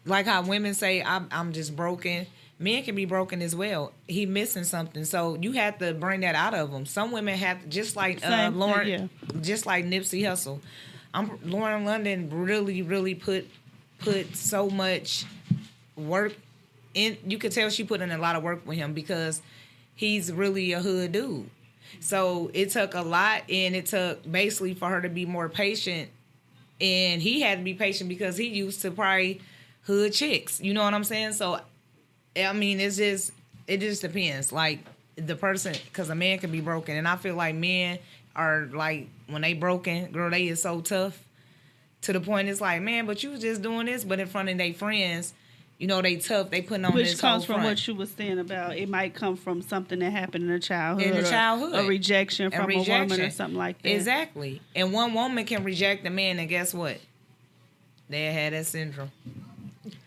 Speaker 5: Like how women say, "I'm just broken." Men can be broken as well. He missing something, so you have to bring that out of them. Some women have to, just like
Speaker 1: Same thing,
Speaker 5: Lauren,
Speaker 1: yeah.
Speaker 5: just like Nipsey Hussle. Lauren London really put so much work in. You could tell she put in a lot of work with him because he's really a hood dude. So it took a lot, and it took basically for her to be more patient. And he had to be patient because he used to probably hood chicks. You know what I'm saying? So, I mean, it just depends. Like the person, because a man can be broken, and I feel like men are like when they broken, girl, they is so tough to the point it's like, man, but you was just doing this, but in front of their friends, You know, they tough. They putting on
Speaker 1: Which
Speaker 5: this
Speaker 1: comes
Speaker 5: whole
Speaker 1: from
Speaker 5: front.
Speaker 1: what you were saying about it might come from something that happened in the childhood.
Speaker 5: In the
Speaker 1: or
Speaker 5: childhood.
Speaker 1: a rejection
Speaker 5: A
Speaker 1: from a woman or
Speaker 5: rejection.
Speaker 1: something like that.
Speaker 5: Exactly. And one woman can reject a man, and guess what? They had that syndrome.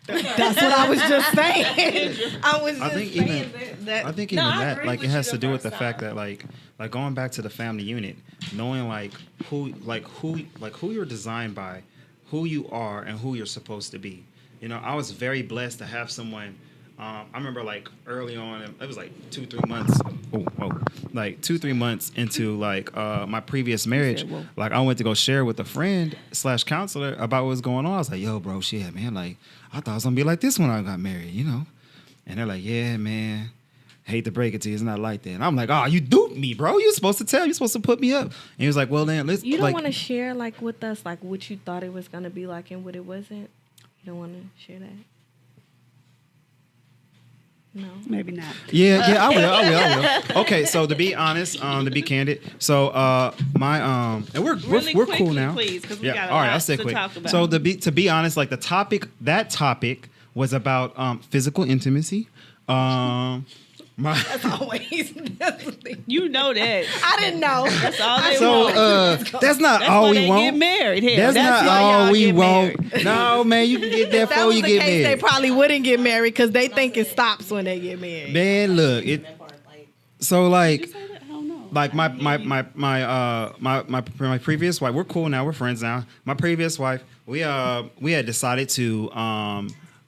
Speaker 3: That's what I was just saying. I was
Speaker 4: I
Speaker 3: just
Speaker 4: think
Speaker 3: saying
Speaker 4: even
Speaker 3: that.
Speaker 4: I think even
Speaker 5: I
Speaker 4: that
Speaker 5: agree
Speaker 4: like
Speaker 5: with
Speaker 4: it
Speaker 5: you
Speaker 4: has
Speaker 5: the
Speaker 4: to do with
Speaker 5: first
Speaker 4: the fact
Speaker 5: time.
Speaker 4: that like going back to the family unit, knowing who you're designed by, who you are, and who you're supposed to be. You know, I was very blessed to have someone. I remember like early on, it was like 2-3 months. Like 2-3 months into like my previous marriage, like I went to go share with a friend / counselor about what was going on. I was like, "Yo, bro, shit, man, like I thought it was gonna be like this when I got married, you know." And they're like, "Yeah, man, hate to break it to you, it's not like that." And I'm like, "Oh, you duped me, bro. You're supposed to tell. You're supposed to put me up." And he was like, "Well, then let's."
Speaker 3: You don't
Speaker 4: like,
Speaker 3: want to share like with us like what you thought it was gonna be like and what it wasn't. You don't want to share that. No.
Speaker 1: Maybe not.
Speaker 4: Yeah, I will. Okay, so to be honest, to be candid, so my and we're
Speaker 1: Really
Speaker 4: we're
Speaker 1: quickly,
Speaker 4: cool now.
Speaker 1: please, 'cause we
Speaker 4: yeah,
Speaker 1: got a
Speaker 4: all right,
Speaker 1: lot
Speaker 4: I'll say
Speaker 1: to
Speaker 4: quick.
Speaker 1: talk about.
Speaker 4: So to be honest, like that topic was about physical intimacy.
Speaker 3: That's always. That's the thing.
Speaker 1: You know that.
Speaker 3: I didn't know.
Speaker 1: That's all they
Speaker 4: So
Speaker 1: want.
Speaker 4: that's not
Speaker 1: That's
Speaker 4: all
Speaker 1: why
Speaker 4: we
Speaker 1: they
Speaker 4: want.
Speaker 1: get married. Hell,
Speaker 4: That's not
Speaker 1: why
Speaker 4: all
Speaker 1: y'all
Speaker 4: we
Speaker 1: get
Speaker 4: want.
Speaker 1: married.
Speaker 4: No, man, you can get that
Speaker 3: If that
Speaker 4: before
Speaker 3: was
Speaker 4: you
Speaker 3: the
Speaker 4: get
Speaker 3: case, they
Speaker 4: married.
Speaker 3: probably wouldn't get married because they think it stops when they get married.
Speaker 4: Man, look, it. So like.
Speaker 1: I don't know.
Speaker 4: Like my previous wife, we're cool now, we're friends now. My previous wife, we had decided to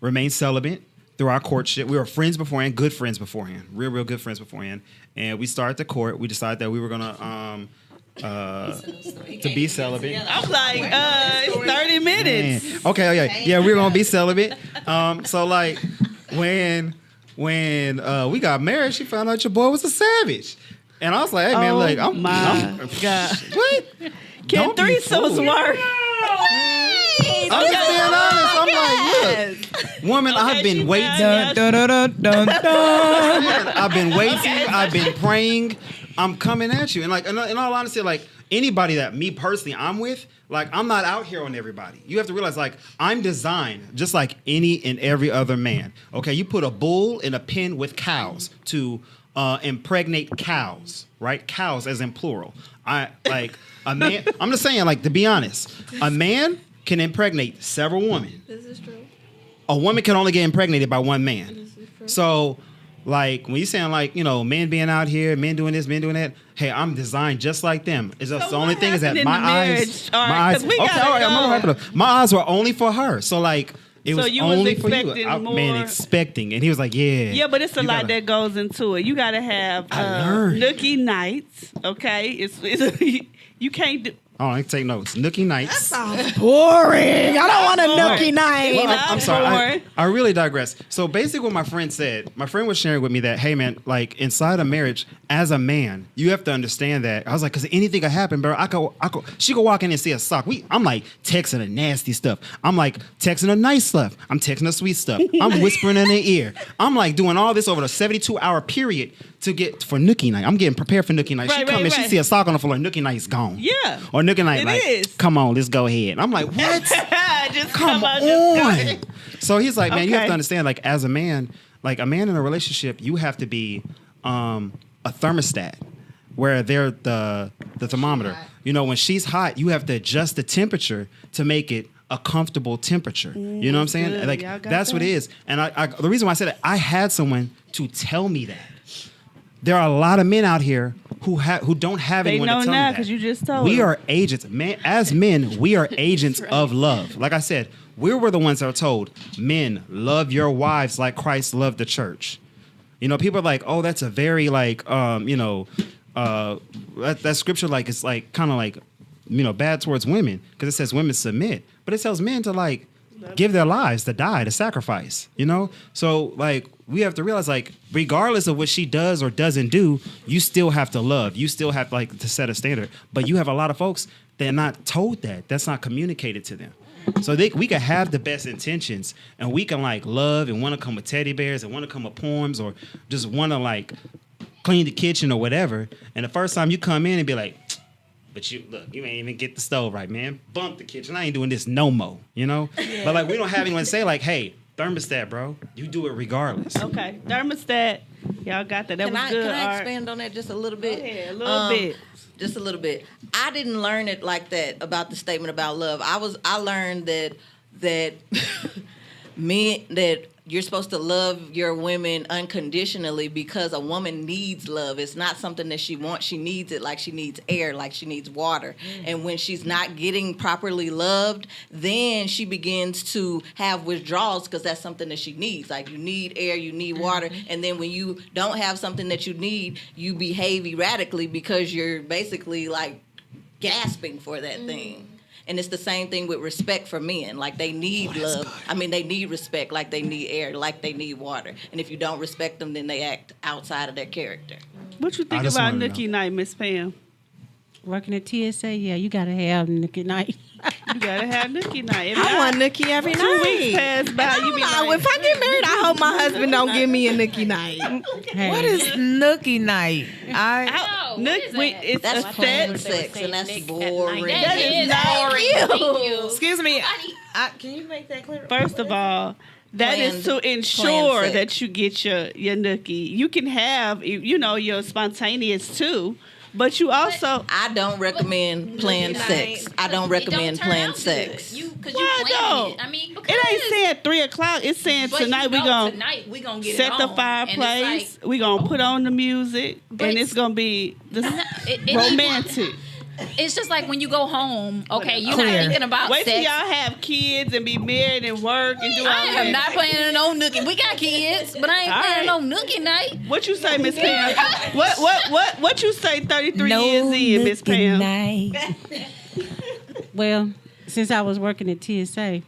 Speaker 4: remain celibate through our courtship. We were friends beforehand, good friends beforehand, real good friends beforehand. And we started the court. We decided that we were gonna to be celibate.
Speaker 1: I'm like, it's 30 minutes.
Speaker 4: Man. Okay, yeah, we're gonna be celibate. So like when we got married, she found out your boy was a savage. And I was like, hey man, like I'm
Speaker 1: God.
Speaker 4: what?
Speaker 1: Can
Speaker 4: Don't be
Speaker 1: threesomes
Speaker 4: foolish.
Speaker 1: work?
Speaker 4: I'm just being honest. I'm like, look, woman, I've been
Speaker 1: she
Speaker 4: waiting.
Speaker 1: found out.
Speaker 4: I've been waiting. I've been praying. I'm coming at you. And like, in all honesty, like anybody that me personally I'm with, like I'm not out here on everybody. You have to realize, like I'm designed just like any and every other man. Okay, you put a bull in a pen with cows to impregnate cows, right? Cows as in plural. I like a man. I'm just saying, like to be honest, a man can impregnate several women.
Speaker 3: This is true.
Speaker 4: A woman can only get impregnated by one man. So, like, when you're saying, like, you know, men being out here, men doing this, men doing that, hey, I'm designed just like them. It's just
Speaker 1: So
Speaker 4: the only
Speaker 1: what
Speaker 4: thing is that
Speaker 1: happened
Speaker 4: my
Speaker 1: in the marriage?
Speaker 4: eyes,
Speaker 1: All right,
Speaker 4: my eyes,
Speaker 1: 'cause we
Speaker 4: okay,
Speaker 1: gotta
Speaker 4: all right, I'm
Speaker 1: go.
Speaker 4: gonna wrap it up. My eyes were only for her. So, like, it was
Speaker 1: you was
Speaker 4: only for you.
Speaker 1: expecting
Speaker 4: Man,
Speaker 1: more-
Speaker 4: expecting. And he was like, yeah.
Speaker 1: Yeah, but it's a
Speaker 4: you
Speaker 1: lot
Speaker 4: gotta-
Speaker 1: that goes into it. You gotta have
Speaker 4: I learned.
Speaker 1: nookie nights. Okay, it's you can't do.
Speaker 4: Oh, I can take notes. Nookie nights.
Speaker 3: Boring. I don't want a
Speaker 1: Boring.
Speaker 3: nookie night.
Speaker 4: Well,
Speaker 1: Not
Speaker 4: I'm sorry.
Speaker 1: boring.
Speaker 4: I really digress. So basically, what my friend said, my friend was sharing with me that, hey man, like inside a marriage, as a man, you have to understand that. I was like, because anything could happen, bro. She could walk in and see a sock. I'm like texting her nasty stuff. I'm like texting her nice stuff. I'm texting her sweet stuff. I'm whispering in her ear. I'm like doing all this over the 72-hour period to get for nookie night. I'm getting prepared for nookie night. She
Speaker 1: Right,
Speaker 4: come
Speaker 1: right,
Speaker 4: in, she
Speaker 1: right.
Speaker 4: see a sock on the floor. Nookie night's gone.
Speaker 1: Yeah.
Speaker 4: Or nookie night,
Speaker 1: It
Speaker 4: like,
Speaker 1: is.
Speaker 4: come on, let's go ahead. I'm like, what?
Speaker 1: Just
Speaker 4: Come
Speaker 1: on. Just go
Speaker 4: on.
Speaker 1: ahead.
Speaker 4: So he's like, man, you have
Speaker 1: Okay.
Speaker 4: to understand, like, as a man, like a man in a relationship, you have to be a thermostat where they're the thermometer. You know, when she's hot, you have to adjust the temperature to make it a comfortable temperature. You know what I'm saying?
Speaker 1: good.
Speaker 4: Like
Speaker 1: Y'all got
Speaker 4: that's what
Speaker 1: that?
Speaker 4: it is. And I the reason why I said it, I had someone to tell me that. There are a lot of men out here who don't have
Speaker 1: They
Speaker 4: anyone
Speaker 1: know
Speaker 4: to tell
Speaker 1: now
Speaker 4: me that.
Speaker 1: 'cause you just told
Speaker 4: We
Speaker 1: them.
Speaker 4: are agents. Man, as men, we are agents of love. Like I said, we were the ones that were told, men, love your wives like Christ loved the church. You know, people are like, oh, that's a very like, that scripture like it's like kind of like, you know, bad towards women because it says women submit, but it tells men to like give their lives, to die, to sacrifice. You know, so like we have to realize like regardless of what she does or doesn't do, you still have to love. You still have like to set a standard. But you have a lot of folks that are not told that. That's not communicated to them. So we can have the best intentions and we can like love and want to come with teddy bears and want to come with poems or just want to like clean the kitchen or whatever. And the first time you come in and be like, but you look, you ain't even get the stove right, man. Bump the kitchen. I ain't doing this no more, you know? But like we don't have anyone say like, hey, Thermostat, bro. You do it regardless.
Speaker 1: Okay, thermostat. Y'all got that. That
Speaker 7: Can
Speaker 1: was
Speaker 7: I
Speaker 1: good.
Speaker 7: can I
Speaker 1: Art.
Speaker 7: expand on that just a little bit?
Speaker 1: Go ahead, a little bit.
Speaker 7: Just a little bit. I didn't learn it like that about the statement about love. I learned that men that you're supposed to love your women unconditionally because a woman needs love. It's not something that she wants. She needs it like she needs air, like she needs water. And when she's not getting properly loved, then she begins to have withdrawals because that's something that she needs. Like you need air, you need water. And then when you don't have something that you need, you behave erratically because you're basically like gasping for that thing. And it's the same thing with respect for men. Like they need love. Good. I mean, they need respect like they need air, like they need water. And if you don't respect them, then they act outside of their character.
Speaker 1: What you think
Speaker 4: I just
Speaker 1: about
Speaker 4: wanna
Speaker 1: Nikki Knight, Miss Pam?
Speaker 8: Working at TSA, yeah, you gotta have Nikki Knight.
Speaker 1: You gotta have Nikki Knight. If
Speaker 3: I
Speaker 1: not,
Speaker 3: want Nikki every
Speaker 1: 2
Speaker 3: night.
Speaker 1: weeks pass by, you be
Speaker 3: Nah,
Speaker 1: like,
Speaker 3: if I get married, I hope my husband don't give me a Nikki Night.
Speaker 8: Hey.
Speaker 5: What is nookie night?
Speaker 2: Oh, what is that?
Speaker 1: It's
Speaker 7: That's
Speaker 1: a
Speaker 7: plain
Speaker 1: set.
Speaker 7: sex, and that's boring.
Speaker 2: That is
Speaker 1: not
Speaker 2: boring.
Speaker 1: you.
Speaker 2: Thank you.
Speaker 5: Excuse me. Can you make that clear?
Speaker 1: First of all, that is to ensure
Speaker 7: planned sex.
Speaker 1: that you get your nookie. You can have, your spontaneous too, but you also.
Speaker 7: I don't recommend planned sex. I don't recommend planned sex.
Speaker 2: Because
Speaker 1: Why
Speaker 2: you
Speaker 1: though?
Speaker 2: planned it. I mean, because
Speaker 1: It ain't saying 3:00. It's saying
Speaker 2: but
Speaker 1: tonight
Speaker 2: you know
Speaker 1: tonight
Speaker 2: we gonna get
Speaker 1: set
Speaker 2: it
Speaker 1: the
Speaker 2: on.
Speaker 1: fireplace.
Speaker 2: And
Speaker 1: We gonna put on the music,
Speaker 2: But
Speaker 1: and it's gonna be
Speaker 2: it-
Speaker 1: romantic.
Speaker 2: it's just like when you go home. Okay, you're
Speaker 5: Clear.
Speaker 2: not thinking about
Speaker 1: Wait till
Speaker 2: sex.
Speaker 1: y'all have kids and be married and work and do all
Speaker 2: I am
Speaker 1: that.
Speaker 2: not planning no nookie. We got kids, but I ain't
Speaker 1: All
Speaker 2: planning no nookie night.
Speaker 1: What you say, Miss Pam? What you say? 33 years in, Miss Pam.
Speaker 8: Well, since I was working at TSA,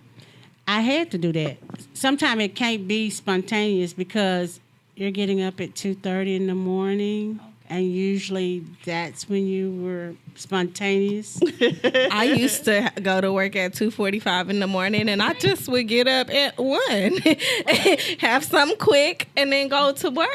Speaker 8: I had to do that. Sometimes it can't be spontaneous because you're getting up at 2:30 in the morning, and usually that's when you were spontaneous.
Speaker 3: I used to go to work at 2:45 in the morning, and I just would get up at 1, have something quick, and then go to work.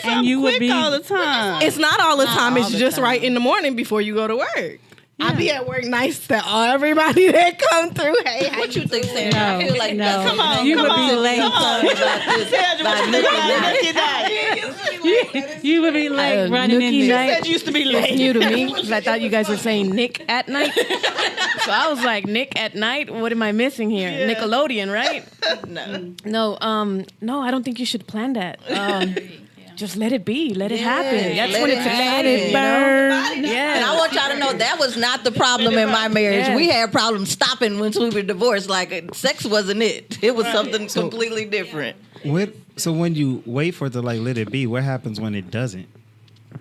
Speaker 1: And you would be all the time.
Speaker 3: It's not all the time.
Speaker 7: all
Speaker 3: It's
Speaker 7: the
Speaker 3: just
Speaker 7: time.
Speaker 3: right in the morning before you go to work. I be at work nice to everybody that come through. Hey, how
Speaker 7: What you think, Sarah?
Speaker 8: No,
Speaker 7: I feel like
Speaker 8: no.
Speaker 7: that's
Speaker 1: Come on,
Speaker 8: You
Speaker 1: come
Speaker 8: would
Speaker 1: on,
Speaker 8: be late.
Speaker 1: come on.
Speaker 7: about this.
Speaker 1: Tell
Speaker 7: By
Speaker 1: you
Speaker 7: Nikki
Speaker 1: what
Speaker 7: Knight.
Speaker 8: You would be late running in
Speaker 9: nookie
Speaker 8: there.
Speaker 9: night.
Speaker 1: Said you used to be
Speaker 9: It's
Speaker 1: late.
Speaker 9: new to me because I thought you guys were saying Nick at night. So I was like, Nick at night? What am I missing here?
Speaker 1: Yeah.
Speaker 9: Nickelodeon, right?
Speaker 7: No.
Speaker 9: No, I don't think you should plan that. Just let it be. Let it happen. That's
Speaker 7: let
Speaker 9: when
Speaker 7: it
Speaker 9: it's
Speaker 7: happen,
Speaker 9: let it
Speaker 7: you know?
Speaker 9: burn. Yeah.
Speaker 7: And I want y'all to know that was not the problem in my marriage.
Speaker 9: Yeah.
Speaker 7: We had problems stopping once we were divorced. Like sex wasn't it. It was something completely different.
Speaker 4: So when you wait for it to like let it be, what happens when it doesn't?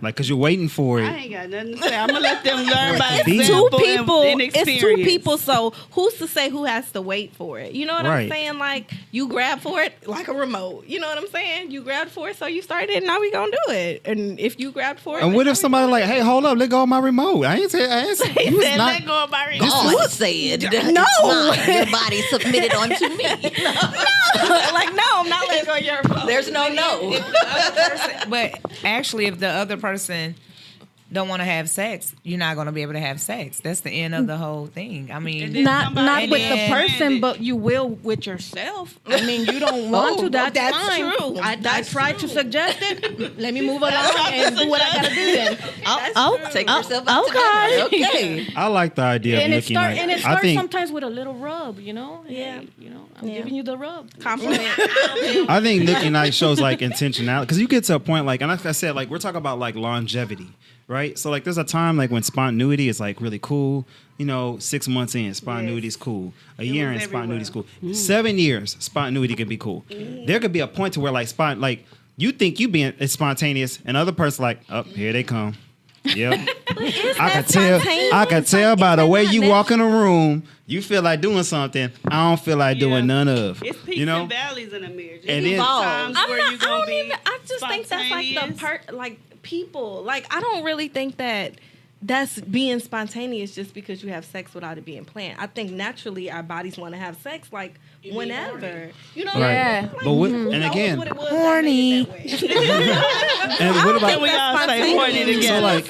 Speaker 4: Like, cause you're waiting for
Speaker 1: I
Speaker 4: it.
Speaker 1: ain't got nothing to say. I'm gonna let them learn by
Speaker 4: It's
Speaker 1: example
Speaker 3: Two people.
Speaker 1: and
Speaker 3: It's two
Speaker 1: experience.
Speaker 3: people. So who's to say who has to wait for it? You know what I'm
Speaker 4: Right.
Speaker 3: saying? Like you grab for it like a remote. You know what I'm saying? You grabbed for it, so you started it. Now we gonna do it. And if you grabbed for it,
Speaker 4: And
Speaker 3: then
Speaker 4: what
Speaker 3: now
Speaker 4: if
Speaker 3: we
Speaker 4: somebody
Speaker 3: gonna
Speaker 4: like,
Speaker 3: do
Speaker 4: hey,
Speaker 3: it.
Speaker 4: hold up, let go of my remote? I ain't say.
Speaker 1: He
Speaker 4: You was
Speaker 1: said,
Speaker 4: not-
Speaker 1: let go of my remote.
Speaker 7: God said,
Speaker 3: No.
Speaker 7: it's not. Your body submitted onto me.
Speaker 3: like no, I'm not letting go of your remote.
Speaker 7: There's no no.
Speaker 5: But actually, if the other person don't want to have sex, you're not going to be able to have sex. That's the end of the whole thing. I mean,
Speaker 9: Not
Speaker 1: somebody
Speaker 9: with the
Speaker 5: then-
Speaker 9: person, but you will with yourself. I mean, you don't want to. That's fine.
Speaker 3: true.
Speaker 9: I tried to suggest it. Let me move along and do what I gotta do then.
Speaker 7: Take yourself out together. Okay.
Speaker 4: I like the idea
Speaker 9: And
Speaker 4: of
Speaker 9: it
Speaker 4: looking
Speaker 9: start
Speaker 4: like.
Speaker 9: and it
Speaker 4: I
Speaker 9: starts
Speaker 4: think
Speaker 9: sometimes with a little rub, you know.
Speaker 3: Yeah.
Speaker 9: Hey, I'm giving you the rub.
Speaker 3: Compliment.
Speaker 4: I think Nookie Night shows like intentionality because you get to a point like, and like I said, like we're talking about like longevity, right? So like there's a time like when spontaneity is like really cool. 6 months in, spontaneity is cool. A year in,
Speaker 1: was
Speaker 4: spontaneity is cool. 7 years, spontaneity can be cool. There could be a point to where like you think you being it's spontaneous, and other person like, oh, here they come. Yep. I could tell by the way you walk in a room, you feel like doing something. I don't feel like doing none of.
Speaker 1: It's peaks and valleys in a marriage.
Speaker 4: And
Speaker 1: It's
Speaker 4: then-
Speaker 1: times
Speaker 3: I'm
Speaker 1: where
Speaker 3: not,
Speaker 1: you
Speaker 3: I
Speaker 1: gonna
Speaker 3: don't
Speaker 1: be
Speaker 3: even. I just think that's like
Speaker 1: spontaneous.
Speaker 3: people. Like I don't really think that that's being spontaneous just because you have sex without it being planned. I think naturally our bodies want to have sex like whenever. You know what
Speaker 4: Right.
Speaker 3: I mean?
Speaker 4: Yeah.
Speaker 3: Like,
Speaker 4: But what-
Speaker 3: who
Speaker 4: and
Speaker 3: knows
Speaker 4: again-
Speaker 3: what it was
Speaker 5: Horny.
Speaker 3: that made it that way?
Speaker 4: And what about
Speaker 1: Can we all say horny
Speaker 4: so
Speaker 1: together?
Speaker 4: like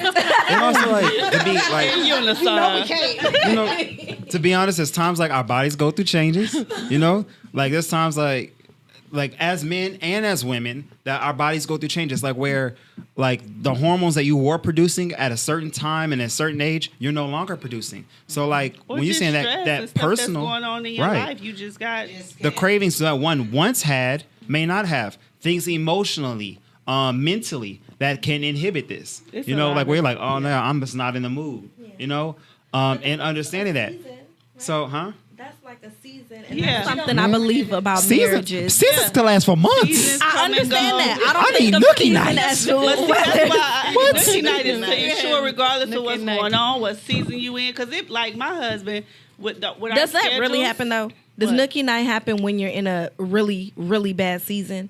Speaker 4: and also like to be like
Speaker 1: Unison.
Speaker 4: to be honest, there's times like our bodies go through changes, Like there's times like like as men and as women, that our bodies go through changes. Like where, like the hormones that you were producing at a certain time and at a certain age, you're no longer producing. So like
Speaker 1: Or
Speaker 4: when you're
Speaker 1: just
Speaker 4: saying
Speaker 1: stress and
Speaker 4: that
Speaker 1: stuff
Speaker 4: personal,
Speaker 1: that's going on in your
Speaker 4: right?
Speaker 1: life, you just got
Speaker 4: The cravings that one once had may not have. Things emotionally, mentally that can inhibit this.
Speaker 1: It's
Speaker 4: you
Speaker 1: a
Speaker 4: know,
Speaker 1: lot
Speaker 4: like
Speaker 1: of-
Speaker 4: where you're like, oh no, I'm just not in the mood. You know, and understanding that. So, huh?
Speaker 3: That's like a season, and
Speaker 1: Yeah.
Speaker 3: that's something I believe about marriages.
Speaker 4: Seasons can last for months.
Speaker 1: Seasons
Speaker 3: I
Speaker 1: come and
Speaker 3: understand
Speaker 1: go.
Speaker 3: that. I don't
Speaker 4: I
Speaker 3: think
Speaker 4: need
Speaker 3: of
Speaker 4: nookie
Speaker 3: season
Speaker 4: nights.
Speaker 3: as
Speaker 1: But see, that's why
Speaker 4: What?
Speaker 1: Nookie night is to ensure, regardless of
Speaker 6: Nookie
Speaker 1: what's
Speaker 6: night.
Speaker 1: going on, what season you in. Because if, like my husband, with our
Speaker 3: Does that really
Speaker 1: schedules-
Speaker 3: happen though? Does
Speaker 1: What?
Speaker 3: nookie night happen when you're in a really, really bad season?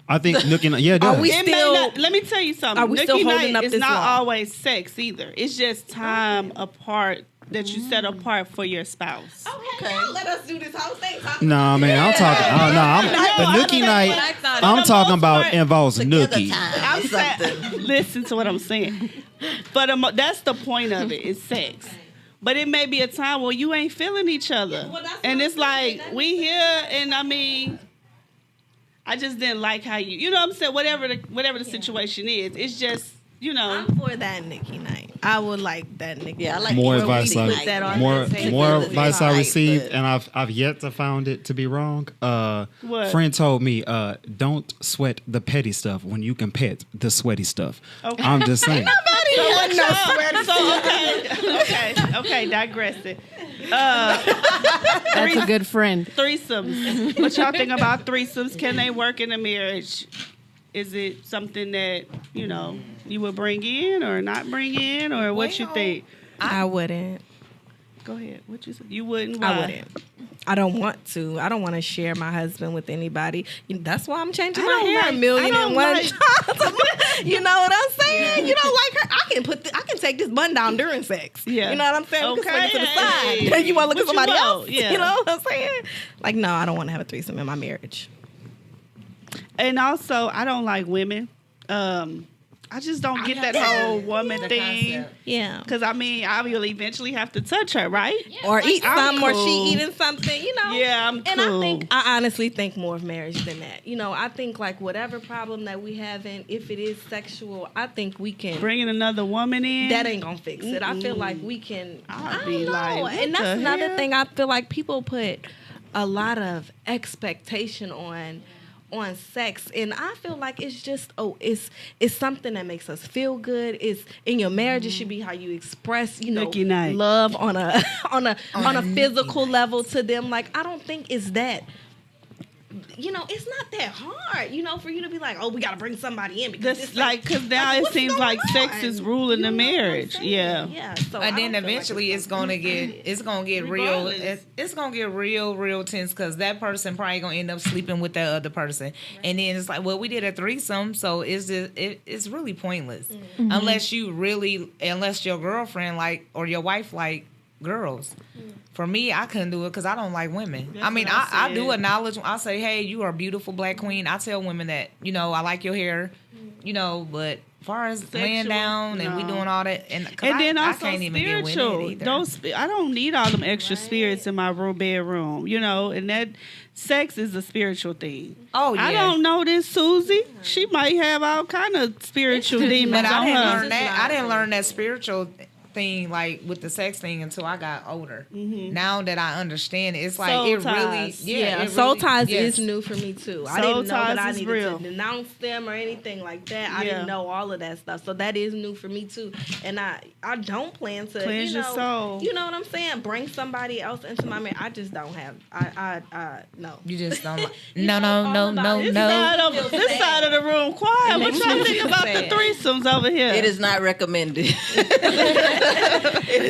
Speaker 4: I think looking, yeah, it does.
Speaker 3: Are we
Speaker 1: It
Speaker 3: still-
Speaker 1: may not, let me tell you something.
Speaker 3: Are we
Speaker 1: Nookie
Speaker 3: still holding
Speaker 1: night
Speaker 3: up
Speaker 1: is
Speaker 3: this
Speaker 1: not
Speaker 3: wall?
Speaker 1: always sex either. It's just time apart that you set apart for your spouse.
Speaker 3: Okay, let us do this whole thing.
Speaker 4: No, man, I'm talking. Oh no, the nookie night. I'm talking about involves nookie.
Speaker 1: I'm saying, listen to what I'm saying. But that's the point of it. Is sex. But it may be a time where you ain't feeling each other, and it's like we here, and I mean, I just didn't like how you know what I'm saying. Whatever the situation is, it's just
Speaker 3: I'm for that nookie night. I would like that nookie.
Speaker 7: Yeah, I
Speaker 3: night.
Speaker 7: like
Speaker 4: More
Speaker 7: where we
Speaker 4: advice,
Speaker 7: put
Speaker 3: I-
Speaker 7: that on
Speaker 4: more
Speaker 7: the table.
Speaker 4: more
Speaker 7: It's
Speaker 4: advice I
Speaker 7: right,
Speaker 4: received,
Speaker 7: but-
Speaker 4: and I've yet to found it to be wrong.
Speaker 1: What?
Speaker 4: Friend told me, don't sweat the petty stuff when you can pet the sweaty stuff.
Speaker 1: Okay.
Speaker 4: I'm just saying.
Speaker 1: Okay, digressing.
Speaker 6: That's a good friend.
Speaker 1: Threesomes. What y'all think about threesomes? Can they work in a marriage? Is it something that, you would bring in or not bring in, or what you
Speaker 5: Well,
Speaker 1: think?
Speaker 3: I wouldn't.
Speaker 1: Go ahead. What you say? You wouldn't? Why?
Speaker 3: I wouldn't. I don't want to. I don't want to share my husband with anybody. That's why I'm changing
Speaker 1: I
Speaker 3: my
Speaker 1: don't
Speaker 3: hair
Speaker 1: like-
Speaker 3: a million
Speaker 1: I
Speaker 3: and
Speaker 1: don't
Speaker 3: one
Speaker 1: like-
Speaker 3: times. You know what I'm saying? You don't like her. I can take this bun down during sex.
Speaker 1: Yeah.
Speaker 3: You know what I'm saying? We can swing it to the
Speaker 1: Okay.
Speaker 3: side. You want to look at
Speaker 1: What you
Speaker 3: somebody
Speaker 1: want?
Speaker 3: else?
Speaker 1: Yeah.
Speaker 3: You know what I'm saying? Like, no, I don't want to have a threesome in my marriage.
Speaker 1: And also, I don't like women. I just don't get that whole woman thing.
Speaker 5: concept.
Speaker 3: Yeah.
Speaker 1: Because, I will eventually have to touch her, right?
Speaker 3: Or eat
Speaker 1: I'm
Speaker 3: some, or
Speaker 1: cool.
Speaker 3: she eating something,
Speaker 1: Yeah, I'm
Speaker 3: And
Speaker 1: cool.
Speaker 3: I honestly think more of marriage than that. I think like whatever problem that we have, and if it is sexual, I think we can.
Speaker 1: Bringing another woman in.
Speaker 3: That ain't gonna fix it. I feel like we can.
Speaker 1: I'd
Speaker 3: I
Speaker 1: be
Speaker 3: don't know.
Speaker 1: like, what
Speaker 3: and that's
Speaker 1: the
Speaker 3: another
Speaker 1: hell?
Speaker 3: thing. I feel like people put a lot of expectation on sex, and I feel like it's just it's something that makes us feel good. It's in your marriage. It should be how you express
Speaker 1: Nookie night.
Speaker 3: love on a on a physical level to them. Like, I don't think it's that. It's not that hard, for you to be like, oh, we got to bring somebody in because
Speaker 1: This,
Speaker 3: it's
Speaker 1: because now it
Speaker 3: what's
Speaker 1: seems
Speaker 3: going
Speaker 1: like sex
Speaker 3: on?
Speaker 1: is ruling the
Speaker 3: You know what I'm
Speaker 1: marriage.
Speaker 3: saying?
Speaker 1: Yeah.
Speaker 3: Yeah. So I
Speaker 5: And then
Speaker 3: don't feel like
Speaker 5: eventually it's gonna get real.
Speaker 1: Regardless.
Speaker 5: It's gonna get real tense because that person probably gonna end up sleeping with that other person, and then it's like, well, we did a threesome, so it's really pointless unless your girlfriend or your wife like girls. For me, I couldn't do it because I don't like women.
Speaker 1: That's
Speaker 5: I mean,
Speaker 1: what I
Speaker 5: I do
Speaker 1: said.
Speaker 5: acknowledge. I say, hey, you are a beautiful black queen. I tell women that I like your hair, but as far as laying
Speaker 1: Sexual,
Speaker 5: and we
Speaker 1: no.
Speaker 5: doing all that, and
Speaker 1: And then
Speaker 5: I
Speaker 1: also
Speaker 5: can't even get with it
Speaker 1: spiritual.
Speaker 5: either.
Speaker 1: I don't need all them extra spirits in my bedroom, and that sex is a spiritual thing.
Speaker 5: Oh, yeah.
Speaker 1: I don't know this Susie. She might have all kind of spiritual demons
Speaker 5: But
Speaker 1: on
Speaker 5: I didn't
Speaker 1: her.
Speaker 5: learn that. I didn't learn that spiritual thing like with the sex thing until I got older. Now that I understand it, it's like
Speaker 1: Soul
Speaker 5: it really,
Speaker 1: ties.
Speaker 5: yeah, it
Speaker 3: soul
Speaker 5: really-
Speaker 3: ties
Speaker 5: yes.
Speaker 3: is new for me too. I
Speaker 1: Soul
Speaker 3: didn't know that
Speaker 1: ties
Speaker 3: I
Speaker 1: is
Speaker 3: needed
Speaker 1: real.
Speaker 3: to denounce them or anything like that. I
Speaker 1: Yeah.
Speaker 3: didn't know all of that stuff. So that is new for me too. And I don't plan to
Speaker 1: Cleanse your soul.
Speaker 3: You know what I'm saying? Bring somebody else into my marriage. I just don't have. I no.
Speaker 5: You just don't. Like,
Speaker 3: You
Speaker 5: no,
Speaker 3: know,
Speaker 5: no,
Speaker 3: all
Speaker 5: no,
Speaker 3: about
Speaker 5: no,
Speaker 3: it.
Speaker 5: no.
Speaker 1: This side of the room quiet. What y'all think about the threesomes over here?
Speaker 7: It is not recommended.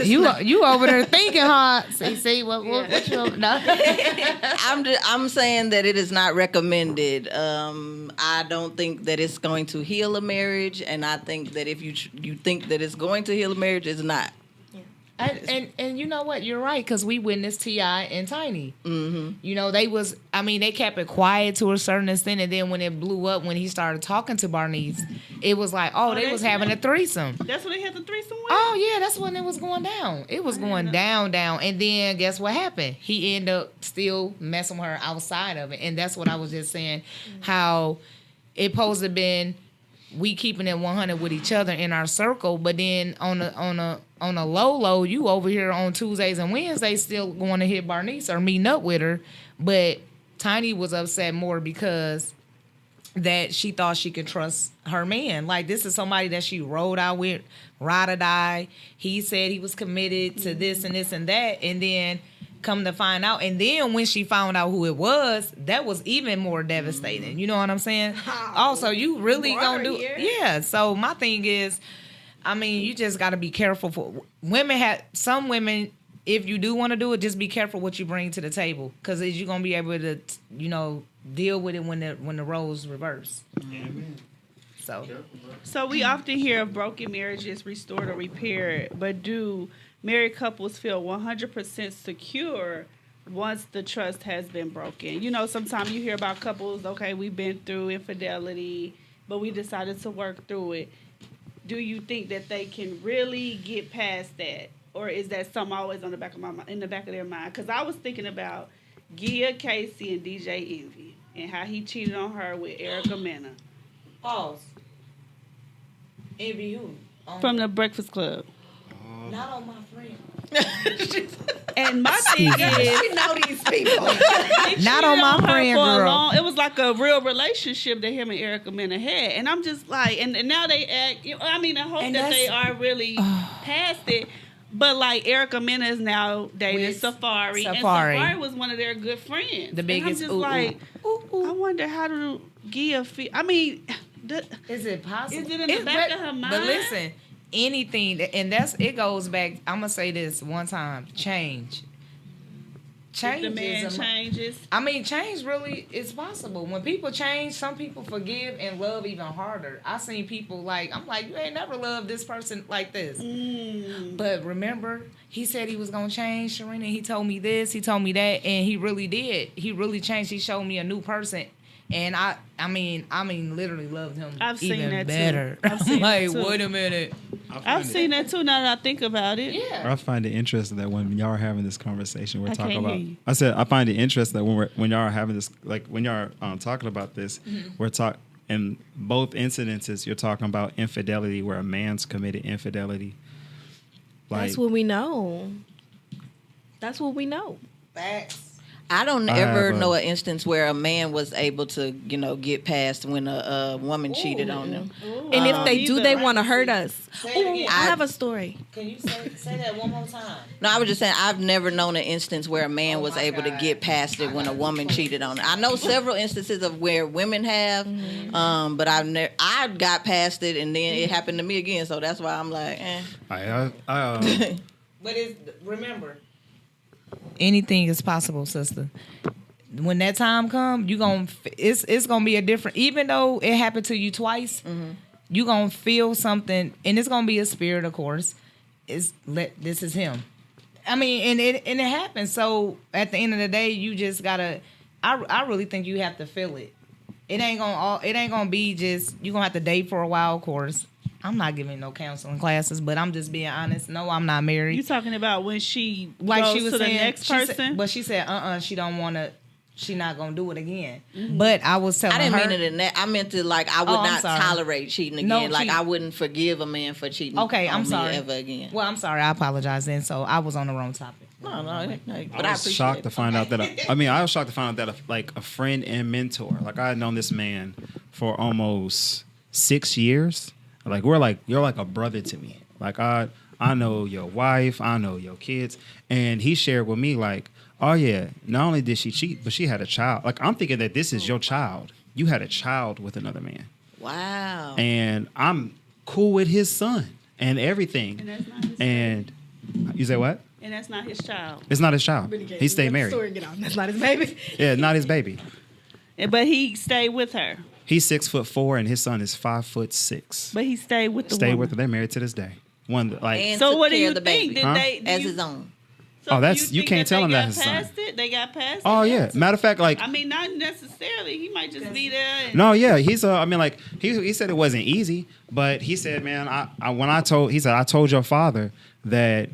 Speaker 5: You over there thinking hard. See what you no.
Speaker 7: I'm saying that it is not recommended. I don't think that it's going to heal a marriage, and I think that if you think that it's going to heal a marriage, it's not.
Speaker 5: And you know what? You're right, because we witnessed T.I. and Tiny.
Speaker 7: Mm-hmm.
Speaker 5: You know, they kept it quiet to a certain extent, and then when it blew up, when he started talking to Barnice, it was like, they was having a threesome.
Speaker 1: That's when they had the threesome with?
Speaker 5: Oh, yeah, that's when it was going down. It was going down. And then guess what happened? He ended up still messing with her outside of it. And that's what I was just saying, how it supposed to have been we keeping it 100 with each other in our circle, but then on a low, you over here on Tuesdays and Wednesdays still going to hit Barnice or meeting up with her. But Tiny was upset more because that she thought she could trust her man. Like, this is somebody that she rode out with, ride or die. He said he was committed to this and this and that, and then come to find out. And then when she found out who it was, that was even more devastating. You know what I'm saying? Also, you really gonna do... Yeah, so my thing is, I mean, you just got to be careful. For some women, if you do want to do it, just be careful what you bring to the table, because you're going to be able to, deal with it when the roles reverse.
Speaker 1: So we often hear of broken marriages restored or repaired, but do married couples feel 100% secure once the trust has been broken? You know, sometimes you hear about couples, okay, we've been through infidelity, but we decided to work through it. Do you think that they can really get past that, or is that something always on the back of in the back of their mind? Because I was thinking about Gia, Casey, and DJ Envy, and how he cheated on her with Erica Mena.
Speaker 5: Pause. Envy who?
Speaker 1: From the Breakfast Club.
Speaker 5: Not on my friend.
Speaker 1: And my thing is,
Speaker 7: You know these people.
Speaker 5: Not on my friend, girl.
Speaker 1: It was like a real relationship that him and Erica Mena had, and I'm just like, and now they act. I mean, I hope that they are really past it. But like Erica Mena is now dating
Speaker 5: With
Speaker 1: Safari, and
Speaker 5: Safari.
Speaker 1: Safari was one of their good friends.
Speaker 5: The biggest.
Speaker 1: And I'm just I wonder how do Gia feel. I mean,
Speaker 5: is it possible?
Speaker 1: Is it in the back of her mind?
Speaker 5: But listen, anything, and it goes back. I'm gonna say this one time: change. Change.
Speaker 1: The man changes.
Speaker 5: I mean, change really is possible. When people change, some people forgive and love even harder. I seen people I'm like, you ain't never loved this person like this. But remember, he said he was gonna change, Sharina. He told me this, he told me that, and he really did. He really changed. He showed me a new person. And I mean, literally loved him.
Speaker 1: I've seen
Speaker 5: even
Speaker 1: that
Speaker 5: better.
Speaker 1: too. I've seen
Speaker 5: like,
Speaker 1: that too.
Speaker 5: wait a minute.
Speaker 1: I've seen that too. Now that I think about it,
Speaker 5: Yeah.
Speaker 10: I find it interesting that when y'all are having this conversation, we're
Speaker 1: I
Speaker 10: talking
Speaker 1: can't
Speaker 10: about.
Speaker 1: hear you.
Speaker 10: I said I find it interesting that when y'all are having this, like when y'all are talking about this, we're talking in both incidences. You're talking about infidelity, where a man's committed infidelity.
Speaker 3: That's what we know. That's what we know.
Speaker 5: Facts.
Speaker 7: I don't
Speaker 10: I
Speaker 7: ever
Speaker 10: have
Speaker 7: know an instance where a man was able to, get past when a woman cheated on them.
Speaker 3: And if they do, they
Speaker 1: Right.
Speaker 3: want to hurt us.
Speaker 5: Say it
Speaker 3: Ooh,
Speaker 5: again.
Speaker 3: I have a story.
Speaker 5: Can you say that one more time?
Speaker 7: No, I was just saying I've never known an instance where a man
Speaker 5: Oh
Speaker 7: was
Speaker 5: my
Speaker 7: able to
Speaker 5: God.
Speaker 7: get past it when a woman cheated on them. I know several instances of where women have, but I got past it, and then it happened to me again. So that's why I'm like,
Speaker 5: But remember, anything is possible, sister. When that time comes, it's gonna be a different. Even though it happened to you twice, you gonna feel something, and it's gonna be a spirit, of course. This is him. I mean, and it happens. So at the end of the day, you just gotta. I really think you have to feel it. It ain't gonna be just you gonna have to date for a while, of course. I'm not giving no counseling classes, but I'm just being honest. No, I'm not married.
Speaker 1: You talking about when she
Speaker 5: Like
Speaker 1: goes
Speaker 5: she was
Speaker 1: to
Speaker 5: saying,
Speaker 1: the next person?
Speaker 5: but she said, she don't want to. She not gonna do it again. But I was telling
Speaker 7: I didn't
Speaker 5: her,
Speaker 7: mean it in that. I meant to I would
Speaker 5: Oh, I'm
Speaker 7: not
Speaker 5: sorry.
Speaker 7: tolerate cheating again.
Speaker 5: No,
Speaker 7: Like
Speaker 5: cheat.
Speaker 7: I wouldn't forgive a man for cheating.
Speaker 5: Okay,
Speaker 7: on
Speaker 5: I'm
Speaker 7: me
Speaker 5: sorry.
Speaker 7: ever again.
Speaker 5: Well, I'm sorry. I apologize then. So I was on the wrong topic.
Speaker 7: No, but
Speaker 10: I
Speaker 7: I
Speaker 10: was
Speaker 7: appreciate
Speaker 10: shocked
Speaker 7: it.
Speaker 10: to find out that I was shocked to find out that a friend and mentor, like I had known this man for almost 6 years. Like you're like a brother to me. Like I know your wife, I know your kids, and he shared with me like, oh yeah, not only did she cheat, but she had a child. Like I'm thinking that this is your child. You had a child with another man.
Speaker 7: Wow.
Speaker 10: And I'm cool with his son and everything.
Speaker 1: And that's not his
Speaker 10: And you say what?
Speaker 1: And that's not his child.
Speaker 10: It's not his child. He stayed married.
Speaker 3: That's not his baby.
Speaker 10: Yeah, not his baby.
Speaker 1: But he stayed with her.
Speaker 10: He's 6'4" and his son is 5'6".
Speaker 1: But he stayed with the
Speaker 10: Stayed
Speaker 1: woman.
Speaker 10: with her. They're married to this day. one that, like.
Speaker 7: And
Speaker 1: So
Speaker 7: took
Speaker 1: what do
Speaker 7: care
Speaker 1: you
Speaker 7: of the
Speaker 1: think?
Speaker 7: baby
Speaker 1: Did
Speaker 10: Huh?
Speaker 1: they do
Speaker 7: as
Speaker 1: you,
Speaker 7: his own.
Speaker 1: so
Speaker 10: Oh,
Speaker 1: do
Speaker 10: that's- you
Speaker 1: think
Speaker 10: can't tell him
Speaker 1: they
Speaker 10: that's
Speaker 1: got
Speaker 10: his son.
Speaker 1: past it? They got past
Speaker 10: Oh
Speaker 1: it.
Speaker 10: yeah. Matter of fact, like.
Speaker 1: I mean, not necessarily. He might just be there. And,
Speaker 10: No, yeah, he's I mean, like he said it wasn't easy, but he said, man, I told your father that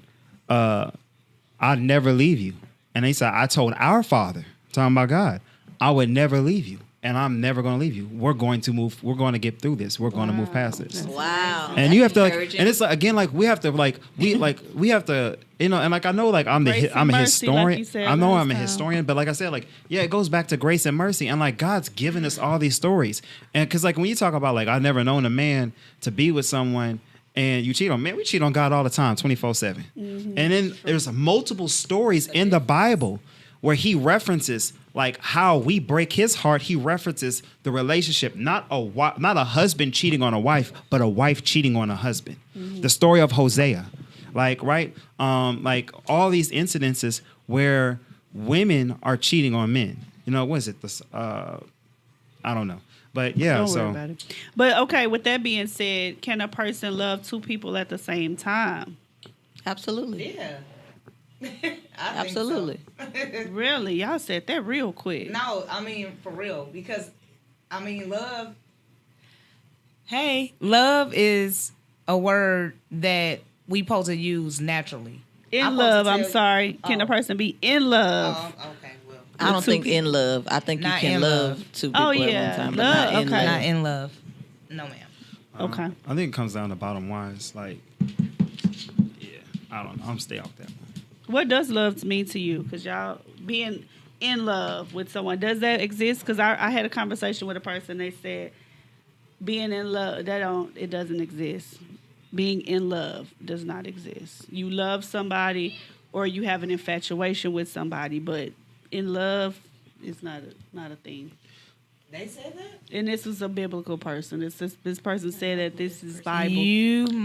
Speaker 10: I'd never leave you, and he said I told our father, talking about God, I would never leave you, and I'm never going to leave you. We're going to move. We're going to get through this. We're going to move past this.
Speaker 7: Wow.
Speaker 10: And you have to like,
Speaker 7: encouraging.
Speaker 10: and it's like again, like we have to like we have to, you know, and like I know like I'm
Speaker 1: Grace
Speaker 10: a
Speaker 1: and mercy,
Speaker 10: historian.
Speaker 1: like you said
Speaker 10: I know
Speaker 1: last
Speaker 10: I'm a
Speaker 1: time.
Speaker 10: historian, but like I said, like yeah, it goes back to grace and mercy, and like God's given us all these stories, and because like when you talk about like I've never known a man to be with someone. And you cheat on man, we cheat on God all the time, 24/7. And then there's multiple stories in the Bible where he references like how we break his heart. He references the relationship, not a husband cheating on a wife, but a wife cheating on a husband. The story of Hosea, like right, like all these incidences where women are cheating on men. You know, what is it? This I don't know. But yeah,
Speaker 1: Don't
Speaker 10: so
Speaker 1: worry about it. But okay, with that being said, can a person love two people at the same time?
Speaker 7: Absolutely.
Speaker 5: Yeah.
Speaker 7: Absolutely.
Speaker 1: Really? Y'all said that real quick.
Speaker 5: No, I mean for real, because I mean love. Hey, love is a word that we supposed to use naturally.
Speaker 1: In
Speaker 5: I'm supposed
Speaker 1: love,
Speaker 5: to
Speaker 1: I'm
Speaker 5: tell-
Speaker 1: sorry. Can a
Speaker 5: Oh.
Speaker 1: person be in love?
Speaker 5: Okay, well,
Speaker 7: I don't
Speaker 1: two
Speaker 7: think in love. I think you
Speaker 5: Not
Speaker 7: can
Speaker 5: in
Speaker 7: love
Speaker 5: love.
Speaker 7: two people
Speaker 1: Oh,
Speaker 7: at
Speaker 1: yeah.
Speaker 7: one time, but
Speaker 1: Love,
Speaker 7: not in
Speaker 1: okay.
Speaker 7: love.
Speaker 5: not in love. No, ma'am.
Speaker 1: Okay.
Speaker 10: I think it comes down to bottom lines. Like, yeah, I don't know. I'm stay off that one.
Speaker 1: What does love mean to you? Because y'all being in love with someone, does that exist? Because I had a conversation with a person. They said being in love, it doesn't exist. Being in love does not exist. You love somebody or you have an infatuation with somebody, but in love is not a thing.
Speaker 5: They said that?
Speaker 1: And this was a biblical person. This person said that this is Bible.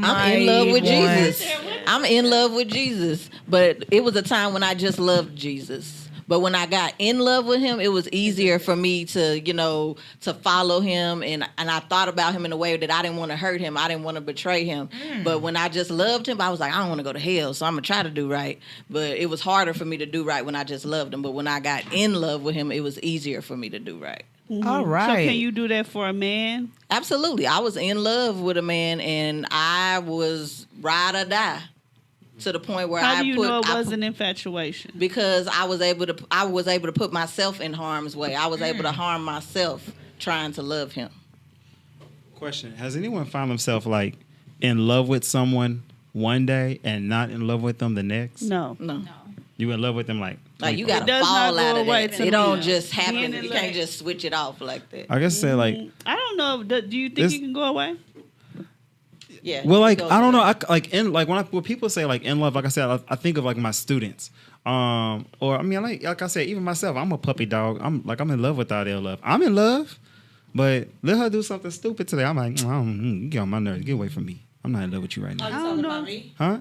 Speaker 7: I'm in love with Jesus. I'm in love with Jesus. But it was a time when I just loved Jesus. But when I got in love with him, it was easier for me to, to follow him. And I thought about him in a way that I didn't want to hurt him. I didn't want to betray him. But when I just loved him, I was like, I don't want to go to hell, so I'm going to try to do right. But it was harder for me to do right when I just loved him. But when I got in love with him, it was easier for me to do right.
Speaker 5: All right.
Speaker 1: So can you do that for a man?
Speaker 7: Absolutely. I was in love with a man, and I was ride or die to the point where
Speaker 1: How do you know it was an infatuation?
Speaker 7: because I was able to put myself in harm's way. I was able to harm myself trying to love him.
Speaker 10: Question: has anyone found themselves like in love with someone one day and not in love with them the next?
Speaker 1: No.
Speaker 7: No.
Speaker 10: You in love with them like
Speaker 7: You
Speaker 1: It
Speaker 7: gotta
Speaker 1: does
Speaker 7: fall
Speaker 1: not go
Speaker 7: out of
Speaker 1: away
Speaker 7: that.
Speaker 1: to
Speaker 7: It don't
Speaker 1: me.
Speaker 7: just happen.
Speaker 1: Being in
Speaker 7: You
Speaker 1: love.
Speaker 7: can't just switch it off like that.
Speaker 10: I guess say like
Speaker 1: I don't know. Do you think
Speaker 10: This-
Speaker 1: you can go away?
Speaker 7: Yeah.
Speaker 10: well like
Speaker 7: it goes
Speaker 10: I don't know
Speaker 7: away.
Speaker 10: when people say like in love, like I said, I think of like my students or I mean like I said, even myself, I'm a puppy dog. I'm in love with Adele Love. I'm in love, but let her do something stupid today, I'm like you get on my nerves, get away from me. I'm not in love with you right now.
Speaker 1: I don't know.
Speaker 10: Huh?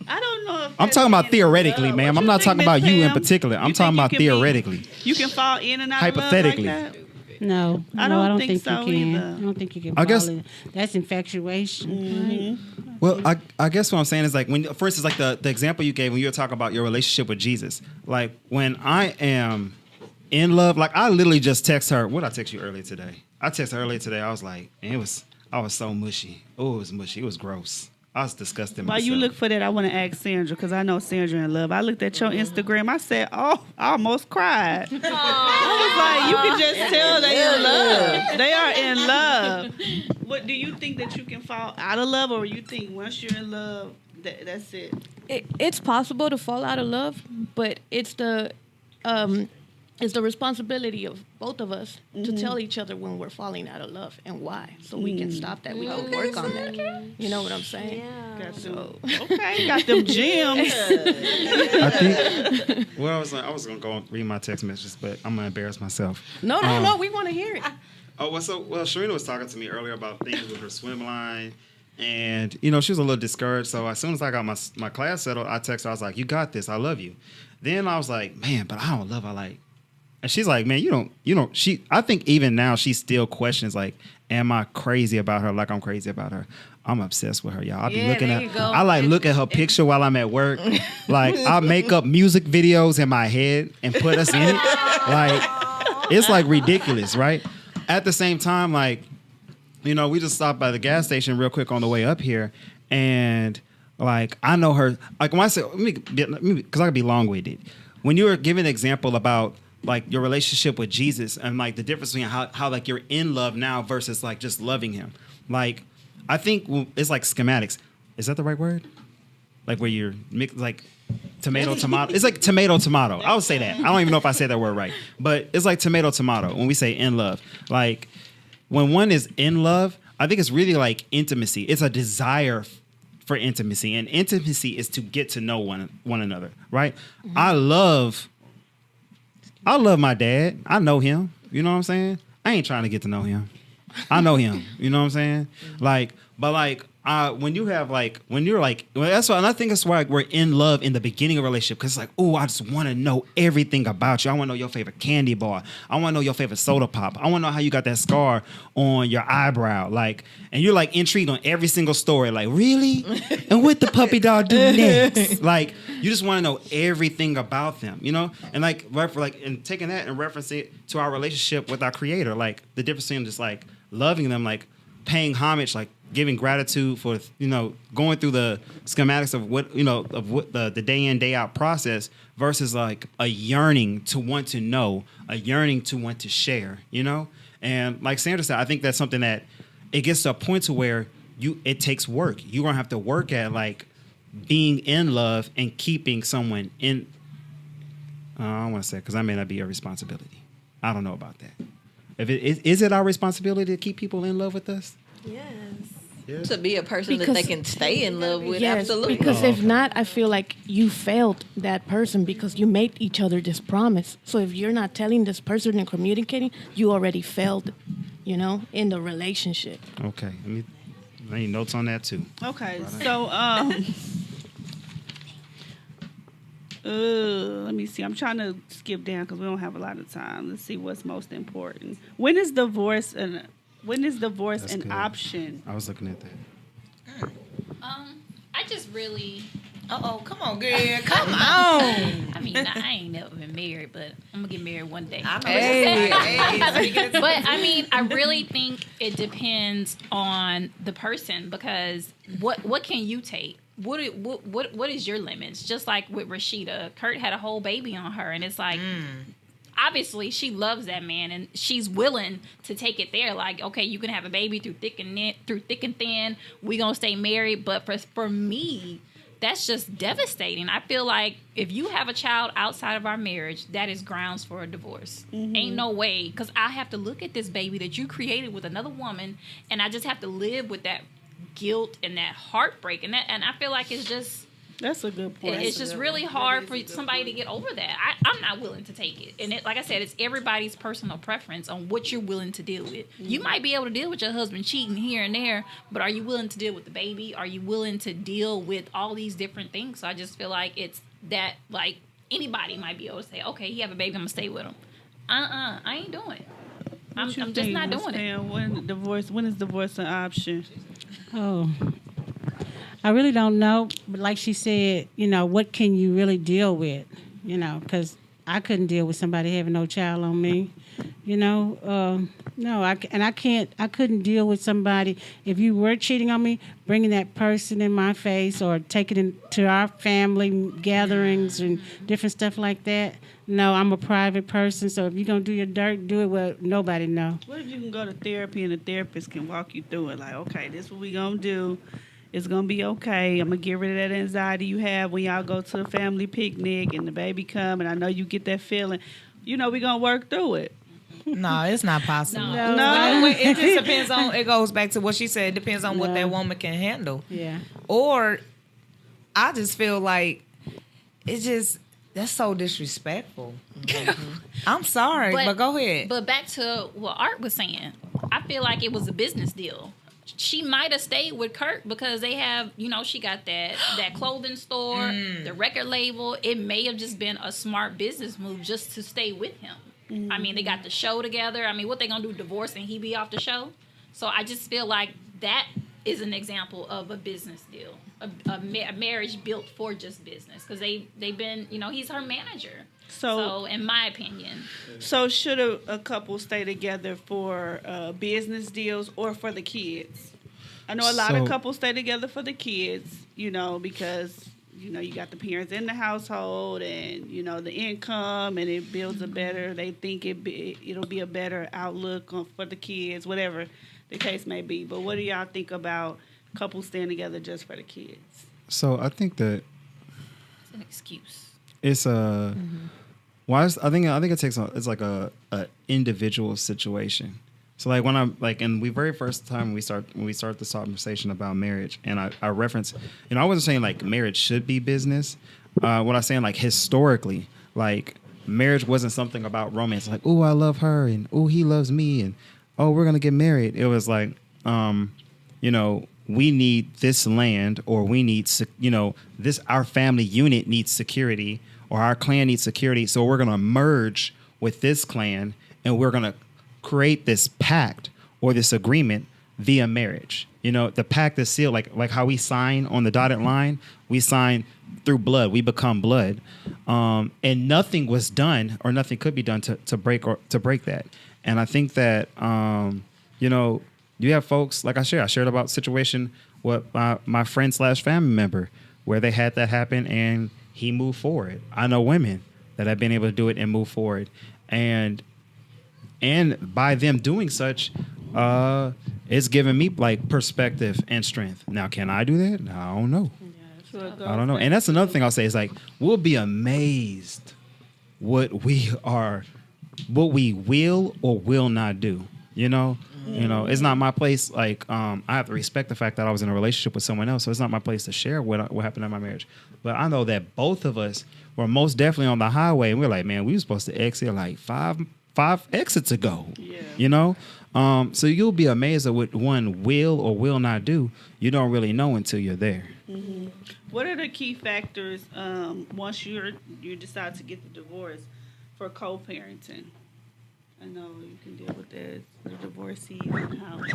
Speaker 1: I don't know. If
Speaker 10: I'm
Speaker 1: that's
Speaker 10: talking about
Speaker 1: being in
Speaker 10: theoretically,
Speaker 1: love.
Speaker 10: ma'am.
Speaker 1: What
Speaker 10: I'm
Speaker 1: you
Speaker 10: not
Speaker 1: think,
Speaker 10: talking about
Speaker 1: Miss
Speaker 10: you in
Speaker 1: Pam?
Speaker 10: particular. I'm
Speaker 1: You
Speaker 10: talking
Speaker 1: think you
Speaker 10: about
Speaker 1: can be-
Speaker 10: theoretically.
Speaker 1: You can fall in and out
Speaker 10: Hypothetically.
Speaker 1: of love like that?
Speaker 8: No,
Speaker 1: I
Speaker 8: no,
Speaker 1: don't think so
Speaker 8: you can.
Speaker 1: either.
Speaker 8: I don't think you can.
Speaker 10: I guess-
Speaker 8: fall in. That's infatuation. Right?
Speaker 10: Well, I guess what I'm saying is like when, for instance, like the example you gave when you were talking about your relationship with Jesus. Like when I am in love, like I literally just text her. What I text you earlier today? I texted her earlier today. I was like, I was so mushy. Oh, it was mushy. It was gross. I was disgusting.
Speaker 1: While
Speaker 10: myself.
Speaker 1: you look for that, I want to ask Sandra because I know Sandra in love. I looked at your Instagram. I said, "Oh, I almost cried." I was like, "You can just tell they in love. They are in love." What do you think that you can fall out of love, or you think once you're in love, that's it?
Speaker 6: It's possible to fall out of love, but it's the responsibility of both of us to tell each other when we're falling out of love and why, so we can stop that. We can work on that. You know what I'm saying?
Speaker 1: Got them, okay, got them gems.
Speaker 10: I think. Well, I was gonna go and read my text messages, but I'm gonna embarrass myself.
Speaker 6: No, we want to hear it.
Speaker 10: Oh, well, Sharina was talking to me earlier about things with her swim line. And, she was a little discouraged. So as soon as I got my class settled, I texted her. I was like, you got this. I love you. Then I was like, man, but I don't love her like And she's like, man, I think even now she still questions like, am I crazy about her like I'm crazy about her? I'm obsessed with her, y'all. I be looking at, I like look at her picture while I'm at work. Like I make up music videos in my head and put us in it. Like it's like ridiculous, right? At the same time, like, we just stopped by the gas station real quick on the way up here, and like I know her. Like when I say, because I could be long-winded. When you were giving an example about like your relationship with Jesus and like the difference between how like you're in love now versus like just loving him. Like I think it's like schematics. Is that the right word? Like where you're mixed like tomato. It's like tomato. I would say that. I don't even know if I said that word right. But it's like tomato when we say in love. Like when one is in love, I think it's really like intimacy. It's a desire for intimacy. And intimacy is to get to know one another, right? Mm-hmm. I love my dad. I know him. You know what I'm saying? I ain't trying to get to know him. I know him. You know what I'm saying? Like, but like, when you're like, that's why, and I think that's why we're in love in the beginning of a relationship, because it's like, oh, I just want to know everything about you. I want to know your favorite candy bar. I want to know your favorite soda pop. I want to know how you got that scar on your eyebrow. Like, and you're like intrigued on every single story. Like, really? And what the puppy dog do next? Like, you just want to know everything about them, And like, and taking that and referencing it to our relationship with our Creator, like the difference between just like loving them, like paying homage, like giving gratitude for going through the schematics of what the day in day out process versus like a yearning to want to know, a yearning to want to share, and like Sandra said, I think that's something that it gets to a point to where it takes work. You're gonna have to work at like being in love and keeping someone in. I don't want to say because that may not be your responsibility. I don't know about that. Is it our responsibility to keep people in love with us?
Speaker 3: Yes.
Speaker 10: Yeah.
Speaker 7: To be a person that they can stay in love with,
Speaker 6: yes,
Speaker 7: absolutely.
Speaker 6: Because if not, I feel like you failed that person because you made each other this promise. So if you're not telling this person and communicating, you already failed, in the relationship.
Speaker 10: Okay. I need notes on that too.
Speaker 1: Okay. So, let me see. I'm trying to skip down because we don't have a lot of time. Let's see what's most important. When is divorce an
Speaker 10: Good.
Speaker 1: option?
Speaker 10: I was looking at that.
Speaker 2: I just really.
Speaker 5: Come on, girl. Come on.
Speaker 2: I mean, I ain't never been married, but I'm gonna get married one day.
Speaker 5: But
Speaker 2: I mean, I really think it depends on the person because what can you take? What is your limits? Just like with Rashida, Kurt had a whole baby on her, and it's like. Obviously, she loves that man, and she's willing to take it there. Like, okay, you can have a baby through thick and thin. We gonna stay married, but for me, that's just devastating. I feel like if you have a child outside of our marriage, that is grounds for a divorce. Mm-hmm. Ain't no way, because I have to look at this baby that you created with another woman, and I just have to live with that guilt and that heartbreak, and I feel like it's just.
Speaker 1: That's a good point.
Speaker 2: It's just really hard for somebody to get over that. I'm not willing to take it. And like I said, it's everybody's personal preference on what you're willing to deal with. Mm-hmm. You might be able to deal with your husband cheating here and there, but are you willing to deal with the baby? Are you willing to deal with all these different things? So I just feel like it's that, like, anybody might be able to say, okay, he have a baby, I'm going to stay with him. I ain't doing it. I'm just not doing it.
Speaker 1: When is divorce an option?
Speaker 8: Oh, I really don't know. But like she said, what can you really deal with? Because I couldn't deal with somebody having no child on me. No, I couldn't deal with somebody if you were cheating on me, bringing that person in my face or taking it to our family gatherings and different stuff like that. No, I'm a private person, so if you're gonna do your dirt, do it where nobody know.
Speaker 1: What if you can go to therapy and the therapist can walk you through it? Like, okay, this is what we gonna do. It's going to be okay. I'm going to get rid of that anxiety you have when y'all go to a family picnic and the baby come, and I know you get that feeling. We're going to work through it.
Speaker 5: No, it's not possible.
Speaker 1: No.
Speaker 5: It just depends on, it goes back to what she said. It depends on what that woman can handle.
Speaker 8: Yeah.
Speaker 5: Or I just feel like it's just, that's so disrespectful. Mm-hmm. I'm sorry, but go ahead.
Speaker 2: But back to what Art was saying, I feel like it was a business deal. She might have stayed with Kurt because they have, she got that clothing store, the record label. It may have just been a smart business move just to stay with him. I mean, they got the show together. I mean, what they gonna do? Divorce and he be off the show? So I just feel like that is an example of a business deal, a marriage built for just business, because they've been, he's her manager. So in my opinion,
Speaker 1: so should a couple stay together for business deals or for the kids? I know a lot of couples stay together for the kids, because you got the parents in the household and the income, and it builds they think it'll be a better outlook for the kids, whatever the case may be. But what do y'all think about couples staying together just for the kids?
Speaker 10: So I think that
Speaker 2: it's an excuse.
Speaker 10: it's a I think it takes it's like a individual situation. So like when I'm like, and we very first time we start this conversation about marriage, and I reference, I wasn't saying like marriage should be business. What I was saying, like historically, like marriage wasn't something about romance. Like, oh, I love her, and oh, he loves me, and oh, we're gonna get married. It was like, we need this land, or we need, our family unit needs security, or our clan needs security. So we're gonna merge with this clan, and we're gonna create this pact or this agreement via marriage. The pact is sealed, like how we sign on the dotted line. We sign through blood. We become blood, and nothing was done, or nothing could be done to break that. And I think that you have folks like I shared about situation with my friend / family member where they had that happen and he moved forward. I know women that have been able to do it and move forward, and by them doing such, it's given me like perspective and strength. Now, can I do that? I don't know. I don't know. And that's another thing I'll say is like, we'll be amazed what we will or will not do. It's not my place. Like, I have to respect the fact that I was in a relationship with someone else, so it's not my place to share what happened in my marriage. But I know that both of us were most definitely on the highway, and we're like, man, we were supposed to exit like five exits ago. So you'll be amazed at what one will or will not do. You don't really know until you're there.
Speaker 1: Mm-hmm. What are the key factors once you decide to get the divorce for co-parenting? I know you can deal with the divorcees in the house.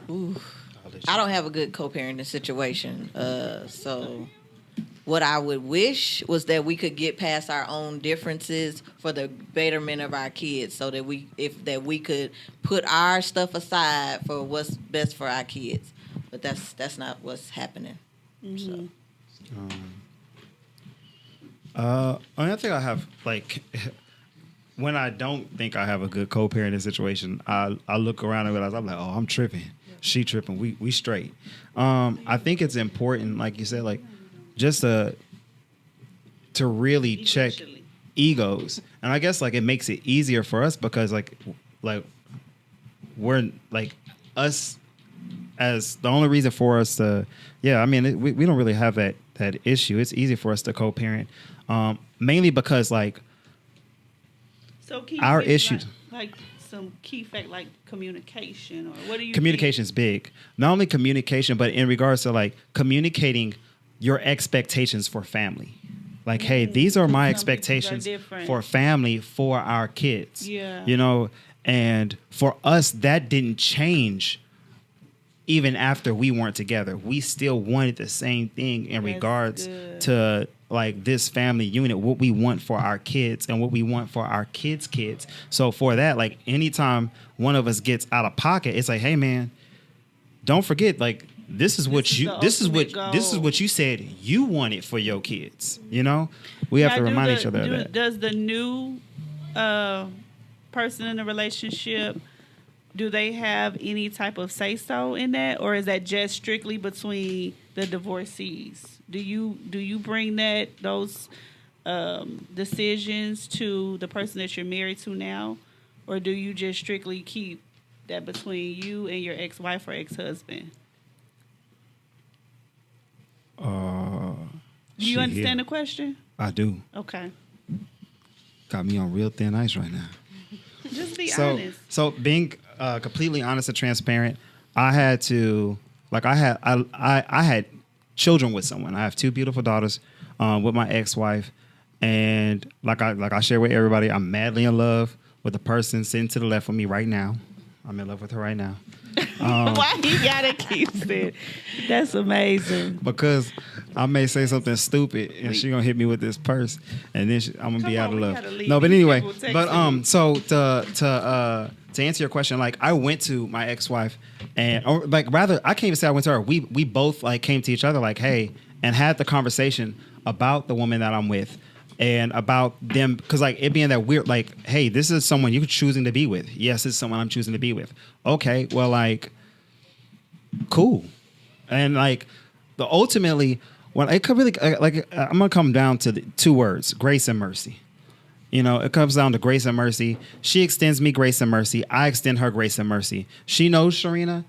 Speaker 7: Ooh. I don't have a good co-parenting situation. So what I would wish was that we could get past our own differences for the betterment of our kids, so that we could put our stuff aside for what's best for our kids. But that's not what's happening.
Speaker 1: Mm-hmm.
Speaker 10: I think I have like when I don't think I have a good co-parenting situation, I look around and realize I'm like, oh, I'm tripping. She tripping. We straight. I think it's important, like you said, like just to really check egos, and I guess like it makes it easier for us because like we're like us as the only reason for us to we don't really have that issue. It's easy for us to co-parent, mainly because like our issues
Speaker 1: like some key fact like communication, or what do you
Speaker 10: communication is big. Not only communication, but in regards to like communicating your expectations for family. Like, hey, these are my expectations for family, for our kids.
Speaker 1: Yeah.
Speaker 10: And for us, that didn't change even after we weren't together. We still wanted the same thing in regards to like this family unit, what we want for our kids and what we want for our kids' kids. So for that, like anytime one of us gets out of pocket, it's like, hey man, don't forget, like, this is what you said you wanted for your kids. We have to remind each other of that.
Speaker 1: Does the new person in the relationship, do they have any type of say so in that, or is that just strictly between the divorcees? Do you bring those decisions to the person that you're married to now, or do you just strictly keep that between you and your ex-wife or ex-husband? Do you understand the question?
Speaker 10: I do.
Speaker 1: Okay.
Speaker 10: Got me on real thin ice right now.
Speaker 1: Just be honest.
Speaker 10: So being completely honest and transparent, I had to I had children with someone. I have 2 beautiful daughters with my ex-wife, And like I share with everybody, I'm madly in love with the person sitting to the left of me right now. I'm in love with her right now.
Speaker 1: Why you gotta keep saying? That's amazing.
Speaker 10: Because I may say something stupid and she gonna hit me with this purse, and then I'm gonna be out of love. No, but anyway, so to answer your question, like I went to my ex-wife, and or like rather, I can't even say I went to her. We both like came to each other like, hey, and had the conversation about the woman that I'm with. And about them, because like it being that weird, like, hey, this is someone you're choosing to be with. Yes, it's someone I'm choosing to be with. Okay, well, like, cool. And like, the ultimately, well, it could really, like, I'm gonna come down to the two words: grace and mercy. You know, it comes down to grace and mercy. She extends me grace and mercy. I extend her grace and mercy. She knows Sharina.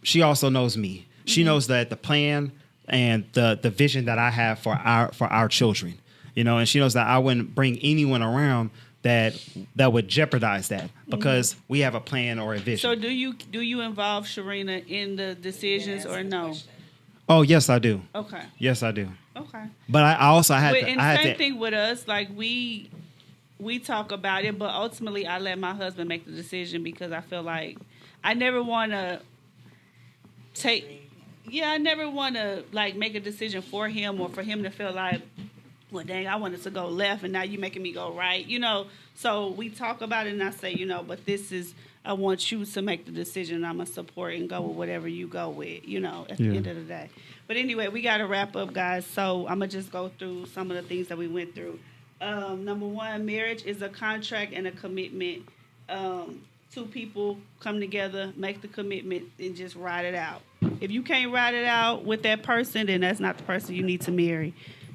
Speaker 10: She also knows me. She knows that the plan and the vision that I have for our children. You know, and she knows that I wouldn't bring anyone around that would jeopardize that because we have a plan or a vision.
Speaker 1: So do you involve Sharina in the decisions or no?
Speaker 10: Oh, yes, I do.
Speaker 1: Okay.
Speaker 10: Yes, I do.
Speaker 1: Okay.
Speaker 10: But I also had to.
Speaker 1: And same thing with us. Like we talk about it, but ultimately I let my husband make the decision because I feel like I never want to I never want to like make a decision for him or for him to feel like, well, dang, I wanted to go left, and now you're making me go right, you know. So we talk about it, and I say, you know, but I want you to make the decision, and I'm going to support and go with whatever you go with, you know, at the end of the day. But anyway, we got to wrap up, guys. So I'm going to just go through some of the things that we went through. Number one, marriage is a contract and a commitment. Two people come together, make the commitment, and just ride it out. If you can't ride it out with that person, then that's not the person you need to marry.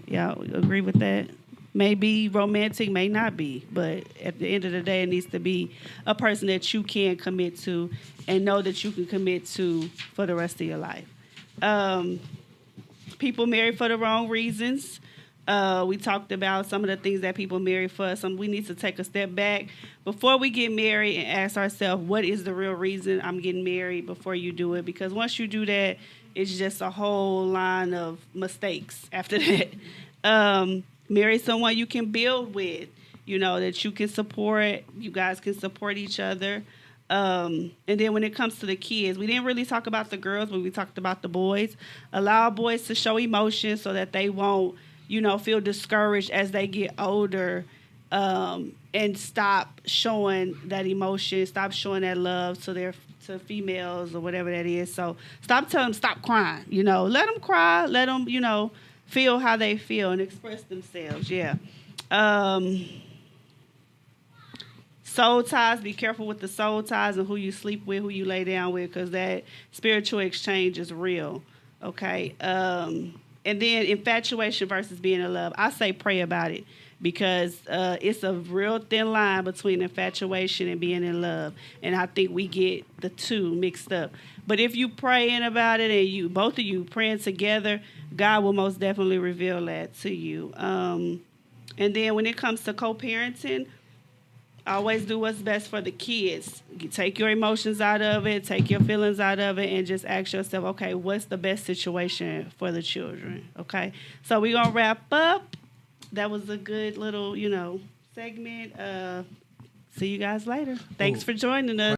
Speaker 1: Y'all agree with that? May be romantic, may not be. But at the end of the day, it needs to be a person that you can commit to and know that you can commit to for the rest of your life. People marry for the wrong reasons. We talked about some of the things that people marry for. We need to take a step back before we get married and ask ourselves, what is the real reason I'm getting married before you do it? Because once you do that, it's just a whole line of mistakes after that. Marry someone you can build with, you know, that you can support. You guys can support each other. And then when it comes to the kids, we didn't really talk about the girls, but we talked about the boys. Allow boys to show emotion so that they won't, you know, feel discouraged as they get older, and stop showing that emotion, stop showing that love to females or whatever that is. So stop telling them stop crying. You know, let them cry. Let them, you know, feel how they feel and express themselves. Yeah. Soul ties. Be careful with the soul ties and who you sleep with, who you lay down with, because that spiritual exchange is real. Okay. And then infatuation versus being in love. I say pray about it because it's a real thin line between infatuation and being in love. And I think we get the two mixed up. But if you praying about it and both of you praying together, God will most definitely reveal that to you. And then when it comes to co-parenting, always do what's best for the kids. You take your emotions out of it, take your feelings out of it, and just ask yourself, okay, what's the best situation for the children? Okay, so we're going to wrap up. That was a good little, segment. See you guys later. Thanks for joining us.